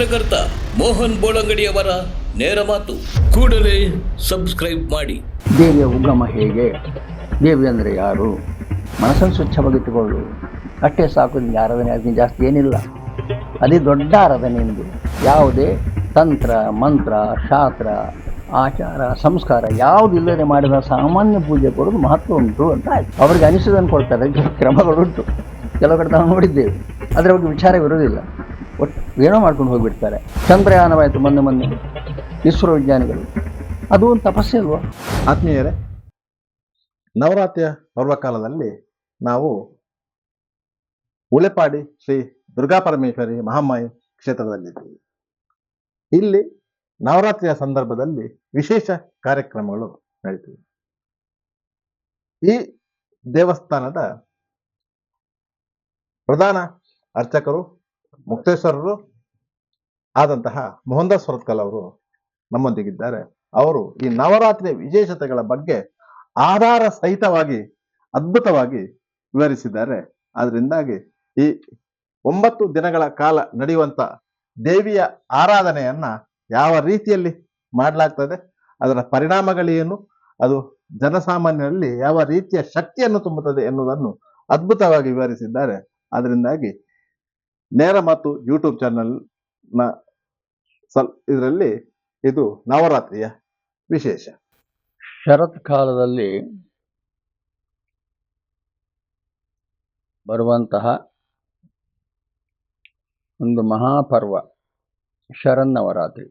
ಪತ್ರಕರ್ತ ಮೋಹನ್ ಬೋಳಂಗಡಿಯವರ ನೇರ ಮಾತು. ಕೂಡಲೇ ಸಬ್ಸ್ಕ್ರೈಬ್ ಮಾಡಿ. ದೇವಿಯ ಉಗಮ ಹೇಗೆ, ದೇವಿ ಅಂದರೆ ಯಾರು, ಮನಸ್ಸನ್ನು ಸ್ವಚ್ಛವಾಗಿಟ್ಟುಕೊಳ್ಳು, ಅಷ್ಟೇ ಸಾಕು. ನಿಮಗೆ ಆರಾಧನೆ ಅದಕ್ಕೆ ಜಾಸ್ತಿ ಏನಿಲ್ಲ. ಅದೇ ದೊಡ್ಡ ಆರಾಧನೆ ಎಂದು ಯಾವುದೇ ತಂತ್ರ ಮಂತ್ರ ಶಾಸ್ತ್ರ ಆಚಾರ ಸಂಸ್ಕಾರ ಯಾವುದಿಲ್ಲದೆ ಮಾಡಿದ ಸಾಮಾನ್ಯ ಪೂಜೆ ಕೊಡೋದು ಮಹತ್ವ ಉಂಟು ಅಂತ ಆಯ್ತು. ಅವರಿಗೆ ಅನಿಸೋದನ್ನು ಕೊಡ್ತಾರೆ, ಕ್ರಮಗಳುಂಟು. ಕೆಲವು ಕಡೆ ನಾವು ನೋಡಿದ್ದೇವೆ, ಅದರ ಬಗ್ಗೆ ವಿಚಾರವಿರೋದಿಲ್ಲ. ಒಟ್ಟು ಏನೋ ಮಾಡ್ಕೊಂಡು ಹೋಗಿಬಿಡ್ತಾರೆ. ಚಂದ್ರಯಾನವಾಯಿತು ಮೊನ್ನೆ ಇಸ್ರೋ ವಿಜ್ಞಾನಿಗಳು, ಅದು ಒಂದು ತಪಸ್ಸೆ ಅಲ್ವಾ? ಆತ್ಮೀಯರೇ, ನವರಾತ್ರಿಯ ಪರ್ವಕಾಲದಲ್ಲಿ ನಾವು ಉಳೆಪಾಡಿ ಶ್ರೀ ದುರ್ಗಾ ಪರಮೇಶ್ವರಿ ಮಹಾಮಾಯಿ ಕ್ಷೇತ್ರದಲ್ಲಿದ್ದೀವಿ. ಇಲ್ಲಿ ನವರಾತ್ರಿಯ ಸಂದರ್ಭದಲ್ಲಿ ವಿಶೇಷ ಕಾರ್ಯಕ್ರಮಗಳು ನಡೀತಿವೆ. ಈ ದೇವಸ್ಥಾನದ ಪ್ರಧಾನ ಅರ್ಚಕರು ಮುಕ್ತೇಶ್ವರರು ಆದಂತಹ ಮೋಹನ್ದಾಸ್ ಹೊರತ್ಕಲ್ ಅವರು ನಮ್ಮೊಂದಿಗಿದ್ದಾರೆ. ಅವರು ಈ ನವರಾತ್ರಿಯ ವಿಶೇಷತೆಗಳ ಬಗ್ಗೆ ಆಧಾರ ಸಹಿತವಾಗಿ ಅದ್ಭುತವಾಗಿ ವಿವರಿಸಿದ್ದಾರೆ. ಅದರಿಂದಾಗಿ ಈ 9 ದಿನಗಳ ಕಾಲ ನಡೆಯುವಂತ ದೇವಿಯ ಆರಾಧನೆಯನ್ನ ಯಾವ ರೀತಿಯಲ್ಲಿ ಮಾಡಲಾಗ್ತದೆ, ಅದರ ಪರಿಣಾಮಗಳೇನು, ಅದು ಜನಸಾಮಾನ್ಯರಲ್ಲಿ ಯಾವ ರೀತಿಯ ಶಕ್ತಿಯನ್ನು ತುಂಬುತ್ತದೆ ಎನ್ನುವುದನ್ನು ಅದ್ಭುತವಾಗಿ ವಿವರಿಸಿದ್ದಾರೆ. ಅದರಿಂದಾಗಿ ನೇರ ಮತ್ತು ಯೂಟ್ಯೂಬ್ ಚಾನೆಲ್ನ ಇದರಲ್ಲಿ ಇದು ನವರಾತ್ರಿಯ ವಿಶೇಷ. ಶರತ್ ಕಾಲದಲ್ಲಿ ಬರುವಂತಹ ಒಂದು ಮಹಾಪರ್ವ ಶರನ್ನವರಾತ್ರಿ.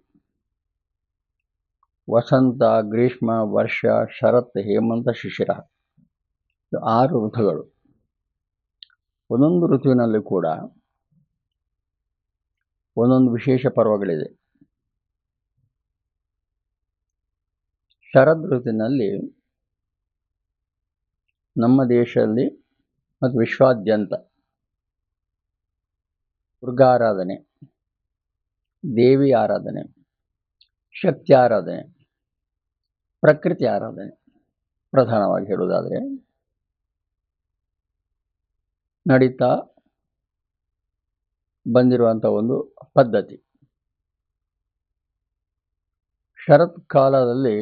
ವಸಂತ, ಗ್ರೀಷ್ಮ, ವರ್ಷ, ಶರತ್, ಹೇಮಂತ, ಶಿಶಿರ 6 ಋತುಗಳು. ಒಂದೊಂದು ಋತುವಿನಲ್ಲಿ ಕೂಡ ಒಂದೊಂದು ವಿಶೇಷ ಪರ್ವಗಳಿದೆ. ಶರದ್ ಋತುವಿನಲ್ಲಿ ನಮ್ಮ ದೇಶದಲ್ಲಿ ಮತ್ತು ವಿಶ್ವಾದ್ಯಂತ ದುರ್ಗಾರಾಧನೆ, ದೇವಿ ಆರಾಧನೆ, ಶಕ್ತಿ ಆರಾಧನೆ, ಪ್ರಕೃತಿ ಆರಾಧನೆ ಪ್ರಧಾನವಾಗಿ ಹೇಳುವುದಾದರೆ ನಡೀತಾ ಬಂದಿರುವಂಥ ಒಂದು ಪದ್ಧತಿ. ಶರತ್ ಕಾಲದಲ್ಲಿ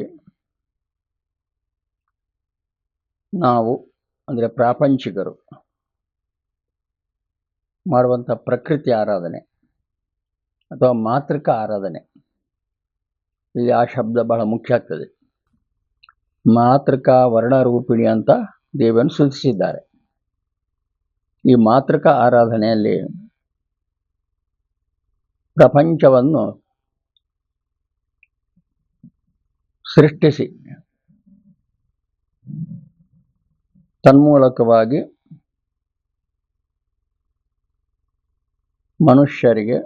ನಾವು ಅಂದರೆ ಪ್ರಾಪಂಚಿಕರು ಮಾಡುವಂಥ ಪ್ರಕೃತಿ ಆರಾಧನೆ ಅಥವಾ ಮಾತೃಕ ಆರಾಧನೆ, ಇಲ್ಲಿ ಆ ಶಬ್ದ ಬಹಳ ಮುಖ್ಯ ಆಗ್ತದೆ. ಮಾತೃಕ ವರ್ಣರೂಪಿಣಿ ಅಂತ ದೇವಿಯನ್ನು ಸೂಚಿಸಿದ್ದಾರೆ. ಈ ಮಾತೃಕ ಆರಾಧನೆಯಲ್ಲಿ ಪ್ರಪಂಚವನ್ನು ಸೃಷ್ಟಿಸಿ ತನ್ಮೂಲಕವಾಗಿ ಮನುಷ್ಯರಿಗೆ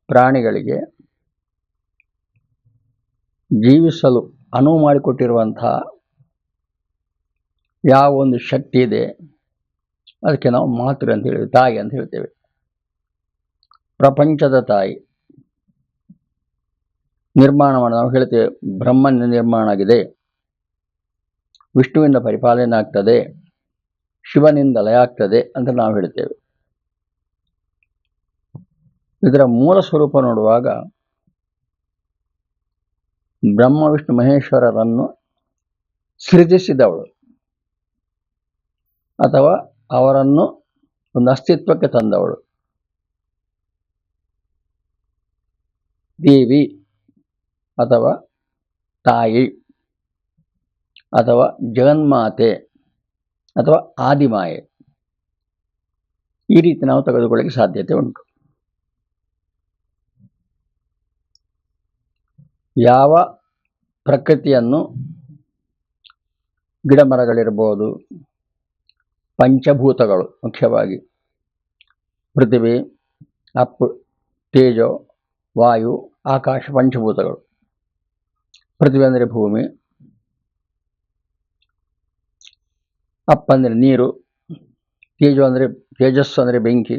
ಪ್ರಾಣಿಗಳಿಗೆ ಜೀವಿಸಲು ಅನುವು ಮಾಡಿಕೊಟ್ಟಿರುವಂತಹ ಯಾವ ಒಂದು ಶಕ್ತಿ ಇದೆ ಅದಕ್ಕೆ ನಾವು ಮಾತೃ ಅಂತ ಹೇಳ್ತೇವೆ, ತಾಯಿ ಅಂತ ಹೇಳ್ತೇವೆ. ಪ್ರಪಂಚದ ತಾಯಿ ನಿರ್ಮಾಣ ಮಾಡಿ ನಾವು ಹೇಳ್ತೇವೆ, ಬ್ರಹ್ಮನ ನಿರ್ಮಾಣ ಆಗಿದೆ, ವಿಷ್ಣುವಿಂದ ಪರಿಪಾಲನೆ ಆಗ್ತದೆ, ಶಿವನಿಂದ ಲಯ ಆಗ್ತದೆ ಅಂತ ನಾವು ಹೇಳ್ತೇವೆ. ಇದರ ಮೂಲ ಸ್ವರೂಪ ನೋಡುವಾಗ ಬ್ರಹ್ಮ ವಿಷ್ಣು ಮಹೇಶ್ವರರನ್ನು ಸೃಜಿಸಿದವಳು ಅಥವಾ ಅವರನ್ನು ಒಂದು ಅಸ್ತಿತ್ವಕ್ಕೆ ತಂದವಳು ದೇವಿ ಅಥವಾ ತಾಯಿ ಅಥವಾ ಜಗನ್ಮಾತೆ ಅಥವಾ ಆದಿಮಾಯೆ. ಈ ರೀತಿ ನಾವು ತೆಗೆದುಕೊಳ್ಳಕ್ಕೆ ಸಾಧ್ಯತೆ ಉಂಟು. ಯಾವ ಪ್ರಕೃತಿಯನ್ನು ಗಿಡ ಮರಗಳಿರ್ಬೋದು, ಪಂಚಭೂತಗಳು ಮುಖ್ಯವಾಗಿ ಪೃಥ್ವಿ, ಅಪ್ಪು, ತೇಜೋ, ವಾಯು, ಆಕಾಶ, ಪಂಚಭೂತಗಳು. ಪೃಥ್ವಿ ಅಂದರೆ ಭೂಮಿ, ಅಪ್ಪ ಅಂದರೆ ನೀರು, ತೇಜಸ್ಸು ಅಂದರೆ ಬೆಂಕಿ,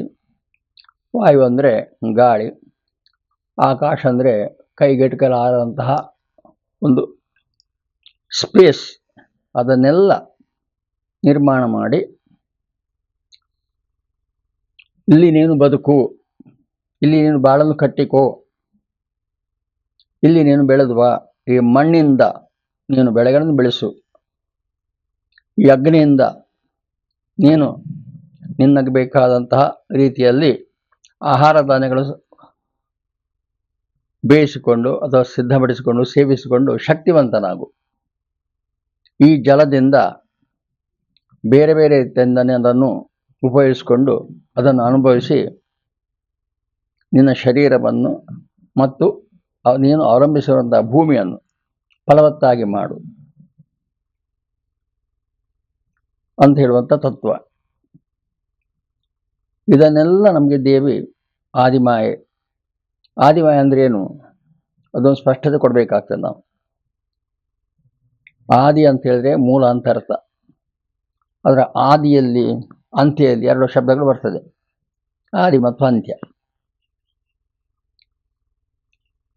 ವಾಯು ಅಂದರೆ ಗಾಳಿ, ಆಕಾಶ ಅಂದರೆ ಕೈಗೆಟಕಲಾದಂತಹ ಒಂದು ಸ್ಪೇಸ್. ಅದನ್ನೆಲ್ಲ ನಿರ್ಮಾಣ ಮಾಡಿ ಇಲ್ಲಿ ನೀನು ಬದುಕು, ಇಲ್ಲಿ ನೀನು ಬಾಳಲು ಕಟ್ಟಿಕೋ ಇಲ್ಲಿ ನೀನು ಬೆಳೆದು ಬಾ, ಈ ಮಣ್ಣಿಂದ ನೀನು ಬೆಳೆಗಳನ್ನು ಬೆಳೆಸು, ಈ ಅಗ್ನಿಯಿಂದ ನೀನು ನಿನಗೆ ಬೇಕಾದಂತಹ ರೀತಿಯಲ್ಲಿ ಆಹಾರ ಧಾನ್ಯಗಳು ಬೇಯಿಸಿಕೊಂಡು ಅಥವಾ ಸಿದ್ಧಪಡಿಸಿಕೊಂಡು ಸೇವಿಸಿಕೊಂಡು ಶಕ್ತಿವಂತನಾಗು. ಈ ಜಲದಿಂದ ಬೇರೆ ಬೇರೆ ರೀತಿಯಿಂದನೇ ಅದನ್ನು ಉಪಯೋಗಿಸಿಕೊಂಡು ಅದನ್ನು ಅನುಭವಿಸಿ ನಿನ್ನ ಶರೀರವನ್ನು ಮತ್ತು ನೀನು ಅವಲಂಬಿಸಿರುವಂತಹ ಭೂಮಿಯನ್ನು ಫಲವತ್ತಾಗಿ ಮಾಡು ಅಂತ ಹೇಳುವಂಥ ತತ್ವ. ಇದನ್ನೆಲ್ಲ ನಮಗೆ ದೇವಿ ಆದಿಮಾಯೆ. ಆದಿಮಾಯೆ ಅಂದ್ರೆ ಏನು, ಅದೊಂದು ಸ್ಪಷ್ಟತೆ ಕೊಡಬೇಕಾಗ್ತದೆ ನಾವು. ಆದಿ ಅಂತ ಹೇಳಿದ್ರೆ ಮೂಲ ಅಂತ ಅರ್ಥ. ಅದರ ಆದಿಯಲ್ಲಿ ಅಂತ್ಯದಲ್ಲಿ ಎರಡು ಶಬ್ದಗಳು ಬರ್ತದೆ, ಆದಿ ಮತ್ತು ಅಂತ್ಯ.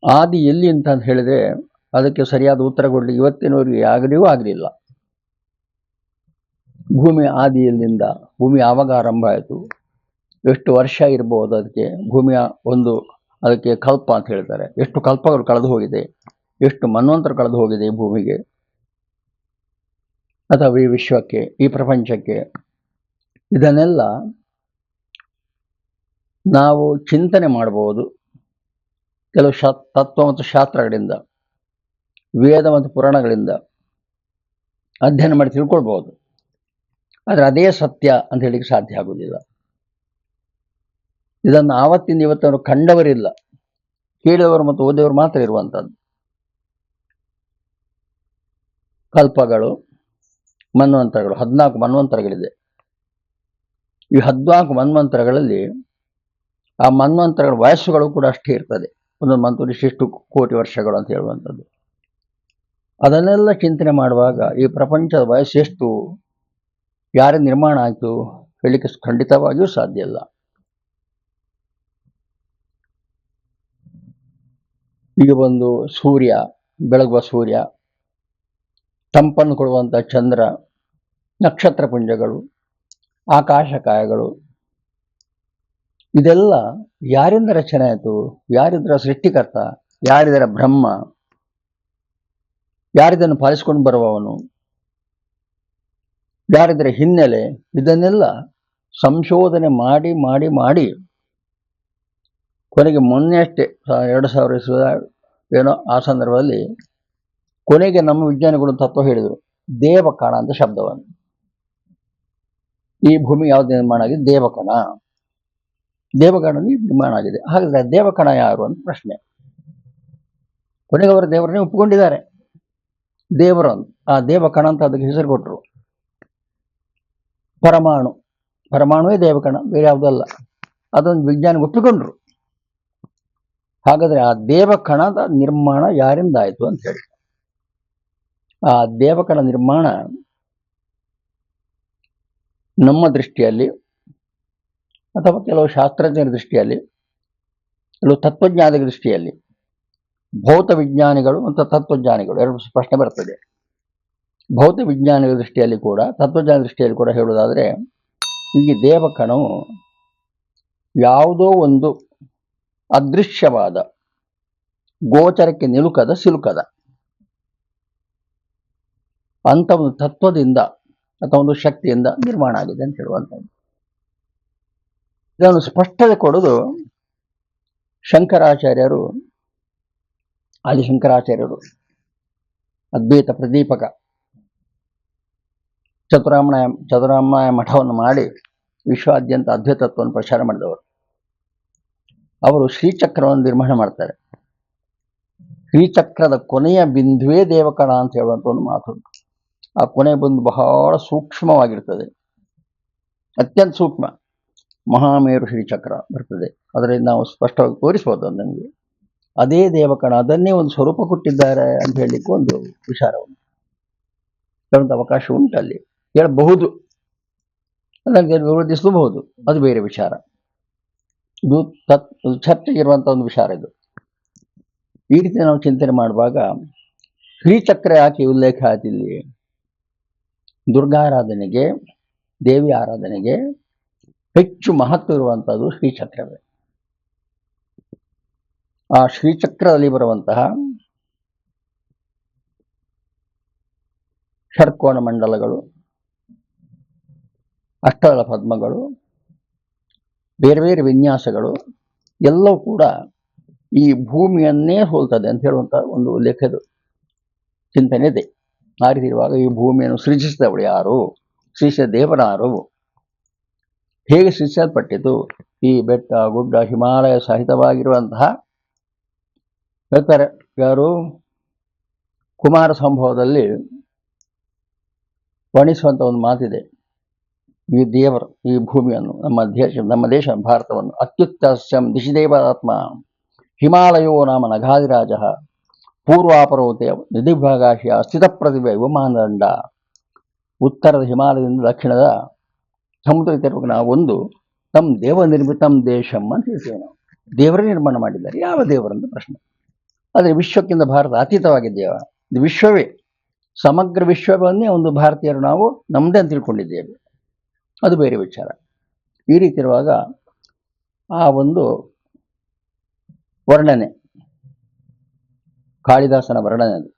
ಆದಿ ಎಲ್ಲಿ ಅಂತ ಹೇಳಿದ್ರೆ ಅದಕ್ಕೆ ಸರಿಯಾದ ಉತ್ತರ ಕೊಡಲಿಕ್ಕೆ ಇವತ್ತಿನವರೆಗೆ ಆಗಲಿಲ್ಲ. ಭೂಮಿ ಆದಿಯಲ್ಲಿಂದ ಭೂಮಿ ಯಾವಾಗ ಆರಂಭ ಆಯಿತು, ಎಷ್ಟು ವರ್ಷ ಇರ್ಬೋದು ಅದಕ್ಕೆ, ಭೂಮಿಯ ಒಂದು ಅದಕ್ಕೆ ಕಲ್ಪ ಅಂತ ಹೇಳ್ತಾರೆ, ಎಷ್ಟು ಕಲ್ಪಗಳು ಕಳೆದು ಹೋಗಿದೆ, ಎಷ್ಟು ಮನ್ವಂತರ ಕಳೆದು ಹೋಗಿದೆ ಈ ಭೂಮಿಗೆ ಅಥವಾ ಈ ವಿಶ್ವಕ್ಕೆ, ಈ ಪ್ರಪಂಚಕ್ಕೆ. ಇದನ್ನೆಲ್ಲ ನಾವು ಚಿಂತನೆ ಮಾಡಬಹುದು ಕೆಲವು ತತ್ವ ಮತ್ತು ಶಾಸ್ತ್ರಗಳಿಂದ, ವೇದ ಮತ್ತು ಪುರಾಣಗಳಿಂದ ಅಧ್ಯಯನ ಮಾಡಿ ತಿಳ್ಕೊಳ್ಬಹುದು. ಆದರೆ ಅದೇ ಸತ್ಯ ಅಂತ ಹೇಳಿಕ್ಕೆ ಸಾಧ್ಯ ಆಗುವುದಿಲ್ಲ. ಇದನ್ನು ಆವತ್ತಿಂದ ಇವತ್ತವರು ಕಂಡವರಿಲ್ಲ, ಕೇಳಿದವರು ಮತ್ತು ಓದಿದವರು ಮಾತ್ರ ಇರುವಂಥದ್ದು. ಕಲ್ಪಗಳು, ಮನ್ವಂತರಗಳು, 14 ಮನ್ವಂತರಗಳಿದೆ. ಈ 14 ಮನ್ವಂತರಗಳಲ್ಲಿ ಆ ಮನ್ವಂತರಗಳ ವಯಸ್ಸುಗಳು ಕೂಡ ಅಷ್ಟೇ ಇರ್ತದೆ. ಒಂದೊಂದು ಮಂತ್ರ ಇಷ್ಟು ಕೋಟಿ ವರ್ಷಗಳು ಅಂತ ಹೇಳುವಂಥದ್ದು. ಅದನ್ನೆಲ್ಲ ಚಿಂತನೆ ಮಾಡುವಾಗ ಈ ಪ್ರಪಂಚದ ವಯಸ್ಸು ಎಷ್ಟು, ಯಾರೇ ನಿರ್ಮಾಣ ಆಯಿತು ಹೇಳಲಿಕ್ಕೆ ಖಂಡಿತವಾಗಿಯೂ ಸಾಧ್ಯ ಇಲ್ಲ. ಈಗ ಒಂದು ಸೂರ್ಯ, ಬೆಳಗುವ ಸೂರ್ಯ, ತಂಪನ್ನು ಕೊಡುವಂಥ ಚಂದ್ರ, ನಕ್ಷತ್ರ ಪುಂಜಗಳು, ಆಕಾಶಕಾಯಗಳು, ಇದೆಲ್ಲ ಯಾರಿಂದ ರಚನೆ ಆಯಿತು, ಯಾರಿದರ ಸೃಷ್ಟಿಕರ್ತ, ಯಾರಿದರ ಬ್ರಹ್ಮ, ಯಾರಿದನ್ನು ಪಾಲಿಸಿಕೊಂಡು ಬರುವವನು, ಯಾರಿದರ ಹಿನ್ನೆಲೆ, ಇದನ್ನೆಲ್ಲ ಸಂಶೋಧನೆ ಮಾಡಿ ಮಾಡಿ ಮಾಡಿ ಕೊನೆಗೆ ಮೊನ್ನೆ ಅಷ್ಟೇ 2000 ಏನೋ ಆ ಸಂದರ್ಭದಲ್ಲಿ ಕೊನೆಗೆ ನಮ್ಮ ವಿಜ್ಞಾನಿಗಳು ತತ್ವ ಹೇಳಿದರು, ದೇವಕಣ ಅಂತ ಶಬ್ದವನ್ನು. ಈ ಭೂಮಿ ಯಾವ್ದು ನಿರ್ಮಾಣ ಆಗಿದೆ, ದೇವಕಣ. ದೇವಕಣ ನಿರ್ಮಾಣ ಆಗಿದೆ. ಹಾಗಾದ್ರೆ ದೇವಕಣ ಯಾರು ಅಂತ ಪ್ರಶ್ನೆ. ಕೊನೆಗೆ ಅವರು ದೇವರನ್ನೇ ಒಪ್ಪಿಕೊಂಡಿದ್ದಾರೆ, ದೇವರು ಅಂತ. ಆ ದೇವಕಣ ಅಂತ ಅದಕ್ಕೆ ಹೆಸರು ಕೊಟ್ಟರು. ಪರಮಾಣು, ಪರಮಾಣುವೇ ದೇವಕಣ, ಬೇರೆ ಯಾವುದಲ್ಲ. ಅದೊಂದು ವಿಜ್ಞಾನಿ ಒಪ್ಪಿಕೊಂಡ್ರು. ಹಾಗಾದ್ರೆ ಆ ದೇವಕಣದ ನಿರ್ಮಾಣ ಯಾರಿಂದ ಆಯಿತು ಅಂತ ಹೇಳಿ, ಆ ದೇವಕಣ ನಿರ್ಮಾಣ ನಮ್ಮ ದೃಷ್ಟಿಯಲ್ಲಿ ಅಥವಾ ಕೆಲವು ಶಾಸ್ತ್ರಜ್ಞರ ದೃಷ್ಟಿಯಲ್ಲಿ, ಕೆಲವು ತತ್ವಜ್ಞಾನಿಗಳ ದೃಷ್ಟಿಯಲ್ಲಿ, ಭೌತ ವಿಜ್ಞಾನಿಗಳು ಮತ್ತು ತತ್ವಜ್ಞಾನಿಗಳು ಎರಡು ಪ್ರಶ್ನೆ ಬರ್ತದೆ. ಭೌತ ವಿಜ್ಞಾನಿಗಳ ದೃಷ್ಟಿಯಲ್ಲಿ ಕೂಡ ತತ್ವಜ್ಞಾನ ದೃಷ್ಟಿಯಲ್ಲಿ ಕೂಡ ಹೇಳುವುದಾದರೆ, ಈ ದೇವಕಣವು ಯಾವುದೋ ಒಂದು ಅದೃಶ್ಯವಾದ, ಗೋಚರಕ್ಕೆ ನಿಲುಕದ ಸಿಲುಕದ ಅಂತ ಒಂದು ತತ್ವದಿಂದ ಅಥವಾ ಒಂದು ಶಕ್ತಿಯಿಂದ ನಿರ್ಮಾಣ ಆಗಿದೆ ಅಂತ ಹೇಳುವಂಥದ್ದು. ಇದನ್ನು ಸ್ಪಷ್ಟತೆ ಕೊಡೋದು ಶಂಕರಾಚಾರ್ಯರು, ಆದಿಶಂಕರಾಚಾರ್ಯರು ಅದ್ವೈತ ಪ್ರದೀಪಕ ಚತುರಾಮ್ನಾಯ ಮಠವನ್ನು ಮಾಡಿ ವಿಶ್ವಾದ್ಯಂತ ಅದ್ವೈತತ್ವವನ್ನು ಪ್ರಚಾರ ಮಾಡಿದವರು. ಅವರು ಶ್ರೀಚಕ್ರವನ್ನು ನಿರ್ಮಾಣ ಮಾಡ್ತಾರೆ. ಶ್ರೀಚಕ್ರದ ಕೊನೆಯ ಬಿಂದುವೇ ದೇವಕಣ ಅಂತ ಹೇಳುವಂಥ ಒಂದು ಮಾತು. ಆ ಕೊನೆಯ ಬಿಂದು ಬಹಳ ಸೂಕ್ಷ್ಮವಾಗಿರ್ತದೆ, ಅತ್ಯಂತ ಸೂಕ್ಷ್ಮ. ಮಹಾಮೇರು ಶ್ರೀಚಕ್ರ ಬರ್ತದೆ, ಅದರಲ್ಲಿ ನಾವು ಸ್ಪಷ್ಟವಾಗಿ ತೋರಿಸ್ಬೋದು ನಮಗೆ. ಅದೇ ದೇವಕಣ, ಅದನ್ನೇ ಒಂದು ಸ್ವರೂಪ ಕೊಟ್ಟಿದ್ದಾರೆ ಅಂತ ಹೇಳಲಿಕ್ಕೆ ಒಂದು ವಿಚಾರವನ್ನು ಹೇಳುವಂಥ ಅವಕಾಶ ಉಂಟು. ಅಲ್ಲಿ ಹೇಳಬಹುದು, ಅದಕ್ಕೆ ವಿರೋಧಿಸಲೂಬಹುದು, ಅದು ಬೇರೆ ವಿಚಾರ. ಇದು ಚರ್ಚೆಗೆ ಇರುವಂಥ ಒಂದು ವಿಚಾರ ಇದು. ಈ ರೀತಿ ನಾವು ಚಿಂತನೆ ಮಾಡುವಾಗ ಶ್ರೀಚಕ್ರ ಯಾಕೆ ಉಲ್ಲೇಖ ಆಯ್ತು ಇಲ್ಲಿ? ದುರ್ಗಾರಾಧನೆಗೆ, ದೇವಿ ಆರಾಧನೆಗೆ ಹೆಚ್ಚು ಮಹತ್ವ ಇರುವಂಥದ್ದು ಶ್ರೀಚಕ್ರವೇ. ಆ ಶ್ರೀಚಕ್ರದಲ್ಲಿ ಬರುವಂತಹ ಷಟ್ಕೋನ ಮಂಡಲಗಳು, ಅಷ್ಟದಳ ಪದ್ಮಗಳು, ಬೇರೆ ಬೇರೆ ವಿನ್ಯಾಸಗಳು ಎಲ್ಲವೂ ಕೂಡ ಈ ಭೂಮಿಯನ್ನೇ ಹೋಲ್ತದೆ ಅಂತ ಹೇಳುವಂಥ ಒಂದು ಲೆಕ್ಕದ ಚಿಂತನೆ ಇದೆ. ಆ ರೀತಿ ಇರುವಾಗ ಈ ಭೂಮಿಯನ್ನು ಸೃಜಿಸಿದವಳು ಯಾರು, ಸೃಜಿಸಿದ ದೇವರಾರು, ಹೇಗೆ ಸೃಜಿಸಲ್ಪಟ್ಟಿತು, ಈ ಬೆಟ್ಟ ಗುಡ್ಡ ಹಿಮಾಲಯ ಸಹಿತವಾಗಿರುವಂತಹ ಹೇಳ್ತಾರೆ ಯಾರು ಕುಮಾರ ಸಂಭವದಲ್ಲಿ ವರ್ಣಿಸುವಂಥ ಒಂದು ಮಾತಿದೆ. ಈ ದೇವರು ಈ ಭೂಮಿಯನ್ನು ನಮ್ಮ ದೇಶ ಭಾರತವನ್ನು ಅತ್ಯುತ್ಸಂ ದಿಶಿದೇವಾತ್ಮ ಹಿಮಾಲಯೋ ನಾಮ ನಗಾದಿರಾಜ ಪೂರ್ವಾಪರೋತೆ ನಿಧಿಭಾಗಾಶಿಯ ಸ್ಥಿತ ಪ್ರತಿಭೆ ವಿಮಾನದಂಡ. ಉತ್ತರದ ಹಿಮಾಲಯದಿಂದ ದಕ್ಷಿಣದ ಸಮುದ್ರ ತೀರಕ್ಕೆ ನಾವು ಒಂದು ತಮ್ಮ ದೇವ ನಿರ್ಮಿತಂ ದೇಶಂ ಅಂತ ಹೇಳ್ತೇವೆ. ನಾವು ದೇವರೇ ನಿರ್ಮಾಣ ಮಾಡಿದ್ದಾರೆ. ಯಾವ ದೇವರಂತ ಪ್ರಶ್ನೆ. ಆದರೆ ವಿಶ್ವಕ್ಕಿಂತ ಭಾರತ ಅತೀತವಾಗಿದ್ದೇವ. ಇದು ವಿಶ್ವವೇ, ಸಮಗ್ರ ವಿಶ್ವವನ್ನೇ ಒಂದು ಭಾರತೀಯರು ನಾವು ನಮ್ಮದೇ ಅಂತ ತಿಳ್ಕೊಂಡಿದ್ದೇವೆ. ಅದು ಬೇರೆ ವಿಚಾರ. ಈ ರೀತಿ ಇರುವಾಗ ಆ ಒಂದು ವರ್ಣನೆ, ಕಾಳಿದಾಸನ ವರ್ಣನೆ ಅದು,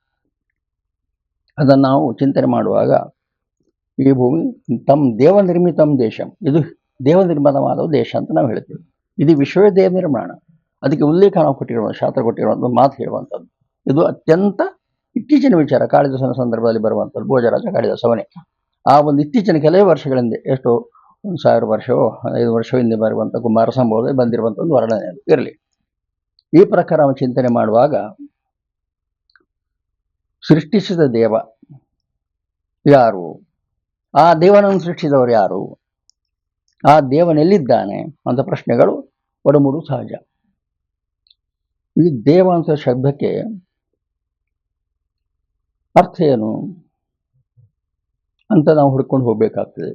ಅದನ್ನು ನಾವು ಚಿಂತನೆ ಮಾಡುವಾಗ ಈ ಭೂಮಿ ತಮ್ಮ ದೇವ ನಿರ್ಮಿತಂ ದೇಶಂ, ಇದು ದೇವ ನಿರ್ಮಿತವಾದ ದೇಶ ಅಂತ ನಾವು ಹೇಳ್ತೀವಿ. ಇದು ವಿಶ್ವವೇ ದೇವ ನಿರ್ಮಾಣ. ಅದಕ್ಕೆ ಉಲ್ಲೇಖ ನಾವು ಕೊಟ್ಟಿರುವಂಥ ಶಾಸ್ತ್ರ ಕೊಟ್ಟಿರುವಂಥ ಮಾತು ಹೇಳುವಂಥದ್ದು. ಇದು ಅತ್ಯಂತ ಇತ್ತೀಚಿನ ವಿಚಾರ. ಕಾಳಿದಾಸನ ಸಂದರ್ಭದಲ್ಲಿ ಬರುವಂಥದ್ದು ಭೋಜರಾಜ ಕಾಳಿದಾಸವನೇ. ಆ ಒಂದು ಇತ್ತೀಚಿನ ಕೆಲವೇ ವರ್ಷಗಳಿಂದ, ಎಷ್ಟು 1000 ವರ್ಷವೋ 5 ವರ್ಷವೋ ಹಿಂದೆ ಬರುವಂಥ ಕುಮಾರ ಸಂಭವದಲ್ಲಿ ಬಂದಿರುವಂಥ ಒಂದು ವರ್ಣನೆ ಅದು ಇರಲಿ. ಈ ಪ್ರಕಾರ ನಾವು ಚಿಂತನೆ ಮಾಡುವಾಗ ಸೃಷ್ಟಿಸಿದ ದೇವ ಯಾರು, ಆ ದೇವನನ್ನು ಸೃಷ್ಟಿಸಿದವರು ಯಾರು, ಆ ದೇವನೆಲ್ಲಿದ್ದಾನೆ ಅಂತ ಪ್ರಶ್ನೆಗಳು ಒಡಮೂಡು ಸಹಜ. ಈ ದೇವ ಅಂತ ಶಬ್ದಕ್ಕೆ ಅರ್ಥ ಏನು ಅಂತ ನಾವು ಹುಡ್ಕೊಂಡು ಹೋಗ್ಬೇಕಾಗ್ತದೆ.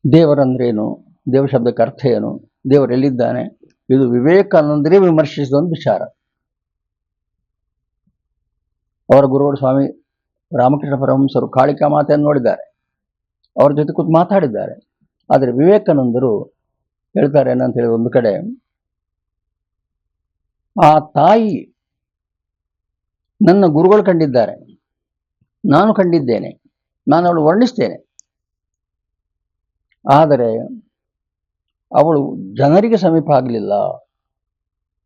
ದೇವರಂದ್ರೇನು, ದೇವ ಶಬ್ದಕ್ಕೆ ಅರ್ಥ ಏನು, ದೇವರೆಲ್ಲಿದ್ದಾನೆ, ಇದು ವಿವೇಕಾನಂದರೇ ವಿಮರ್ಶಿಸಿದ ಒಂದು ವಿಚಾರ. ಅವರ ಗುರುಗಳು ಸ್ವಾಮಿ ರಾಮಕೃಷ್ಣ ಪರಮಹಂಸರು ಕಾಳಿಕಾ ಮಾತೆಯನ್ನು ನೋಡಿದ್ದಾರೆ, ಅವ್ರ ಜೊತೆ ಕೂತು ಮಾತಾಡಿದ್ದಾರೆ. ಆದರೆ ವಿವೇಕಾನಂದರು ಹೇಳ್ತಾರೆ ಏನಂತ ಹೇಳಿ, ಒಂದು ಕಡೆ ಆ ತಾಯಿ ನನ್ನ ಗುರುಗಳು ಕಂಡಿದ್ದಾರೆ, ನಾನು ಕಂಡಿದ್ದೇನೆ, ನಾನು ಅವಳು ವರ್ಣಿಸ್ತೇನೆ, ಆದರೆ ಅವಳು ಜನರಿಗೆ ಸಮೀಪ ಆಗಲಿಲ್ಲ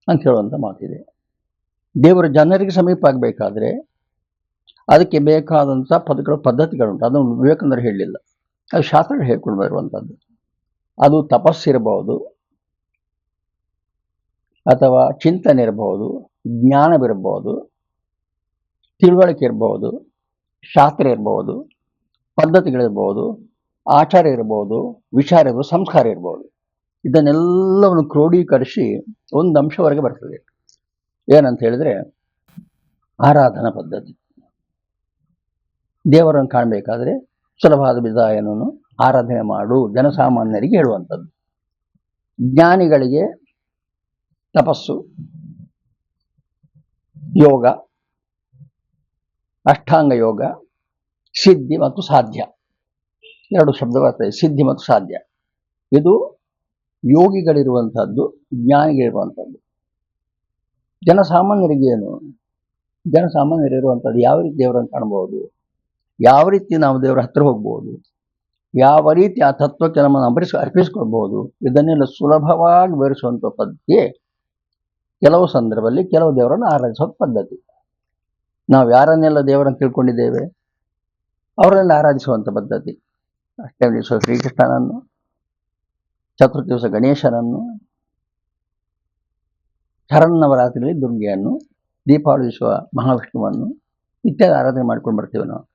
ಅಂತ ಹೇಳುವಂಥ ಮಾತಿದೆ. ದೇವರು ಜನರಿಗೆ ಸಮೀಪ ಆಗಬೇಕಾದ್ರೆ ಅದಕ್ಕೆ ಬೇಕಾದಂಥ ಪದ್ಧತಿಗಳುಂಟು. ಅದನ್ನು ವಿವೇಕಾನಂದರು ಹೇಳಲಿಲ್ಲ, ಅದು ಶಾಸ್ತ್ರ ಹೇಳ್ಕೊಂಡು ಬರುವಂಥದ್ದು. ಅದು ತಪಸ್ಸಿರಬಹುದು, ಅಥವಾ ಚಿಂತನೆ ಇರಬಹುದು, ಜ್ಞಾನವಿರಬಹುದು, ತಿಳುವಳಿಕೆ ಇರಬಹುದು, ಶಾಸ್ತ್ರ ಇರಬಹುದು, ಪದ್ಧತಿಗಳಿರ್ಬೋದು, ಆಚಾರ ಇರ್ಬೋದು, ವಿಚಾರ ಇರ್ಬೋದು, ಸಂಸ್ಕಾರ ಇರ್ಬೋದು. ಇದನ್ನೆಲ್ಲವನ್ನು ಕ್ರೋಢೀಕರಿಸಿ ಒಂದು ಅಂಶವರೆಗೆ ಬರ್ತದೆ. ಏನಂತ ಹೇಳಿದ್ರೆ ಆರಾಧನಾ ಪದ್ಧತಿ. ದೇವರನ್ನು ಕಾಣಬೇಕಾದ್ರೆ ಸುಲಭವಾದ ವಿಧಾನವನ್ನು ಆರಾಧನೆ ಮಾಡು ಜನಸಾಮಾನ್ಯರಿಗೆ ಹೇಳುವಂಥದ್ದು. ಜ್ಞಾನಿಗಳಿಗೆ ತಪಸ್ಸು, ಯೋಗ, ಅಷ್ಟಾಂಗ ಯೋಗ, ಸಿದ್ಧಿ ಮತ್ತು ಸಾಧ್ಯ, 2 ಶಬ್ದ ಬರ್ತದೆ, ಸಿದ್ಧಿ ಮತ್ತು ಸಾಧ್ಯ. ಇದು ಯೋಗಿಗಳಿರುವಂಥದ್ದು, ಜ್ಞಾನಿಗಳಿರುವಂಥದ್ದು. ಜನಸಾಮಾನ್ಯರಿಗೆ ಏನು, ಜನಸಾಮಾನ್ಯರಿರುವಂಥದ್ದು ಯಾವ ರೀತಿ ದೇವರನ್ನು ಕಾಣಬಹುದು, ಯಾವ ರೀತಿ ನಾವು ದೇವರ ಹತ್ತಿರ ಹೋಗ್ಬೋದು, ಯಾವ ರೀತಿ ಆ ತತ್ವಕ್ಕೆ ನಮ್ಮನ್ನು ಅರ್ಪಿಸ್ಕೊಳ್ಬಹುದು, ಇದನ್ನೆಲ್ಲ ಸುಲಭವಾಗಿ ವಿವರಿಸುವಂಥ ಪದ್ಧತಿ. ಕೆಲವು ಸಂದರ್ಭದಲ್ಲಿ ಕೆಲವು ದೇವರನ್ನು ಆರಾಧಿಸೋ ಪದ್ಧತಿ. ನಾವು ಯಾರನ್ನೆಲ್ಲ ದೇವರನ್ನು ತಿಳ್ಕೊಂಡಿದ್ದೇವೆ ಅವರನ್ನೆಲ್ಲ ಆರಾಧಿಸುವಂಥ ಪದ್ಧತಿ. ಅಷ್ಟೇ ದಿವಸ ಶ್ರೀಕೃಷ್ಣನನ್ನು, ಚತುರ್ಥಿ ದಿವಸ ಗಣೇಶನನ್ನು, ಶರನ್ನವರಾತ್ರಿಯಲ್ಲಿ ದುರ್ಗೆಯನ್ನು, ದೀಪಾವಳಿ ದಿವಸ ಮಹಾವಿಷ್ಣುವನ್ನು ಇತ್ಯಾದಿ ಆರಾಧನೆ ಮಾಡ್ಕೊಂಡು ಬರ್ತೀವಿ ನಾವು.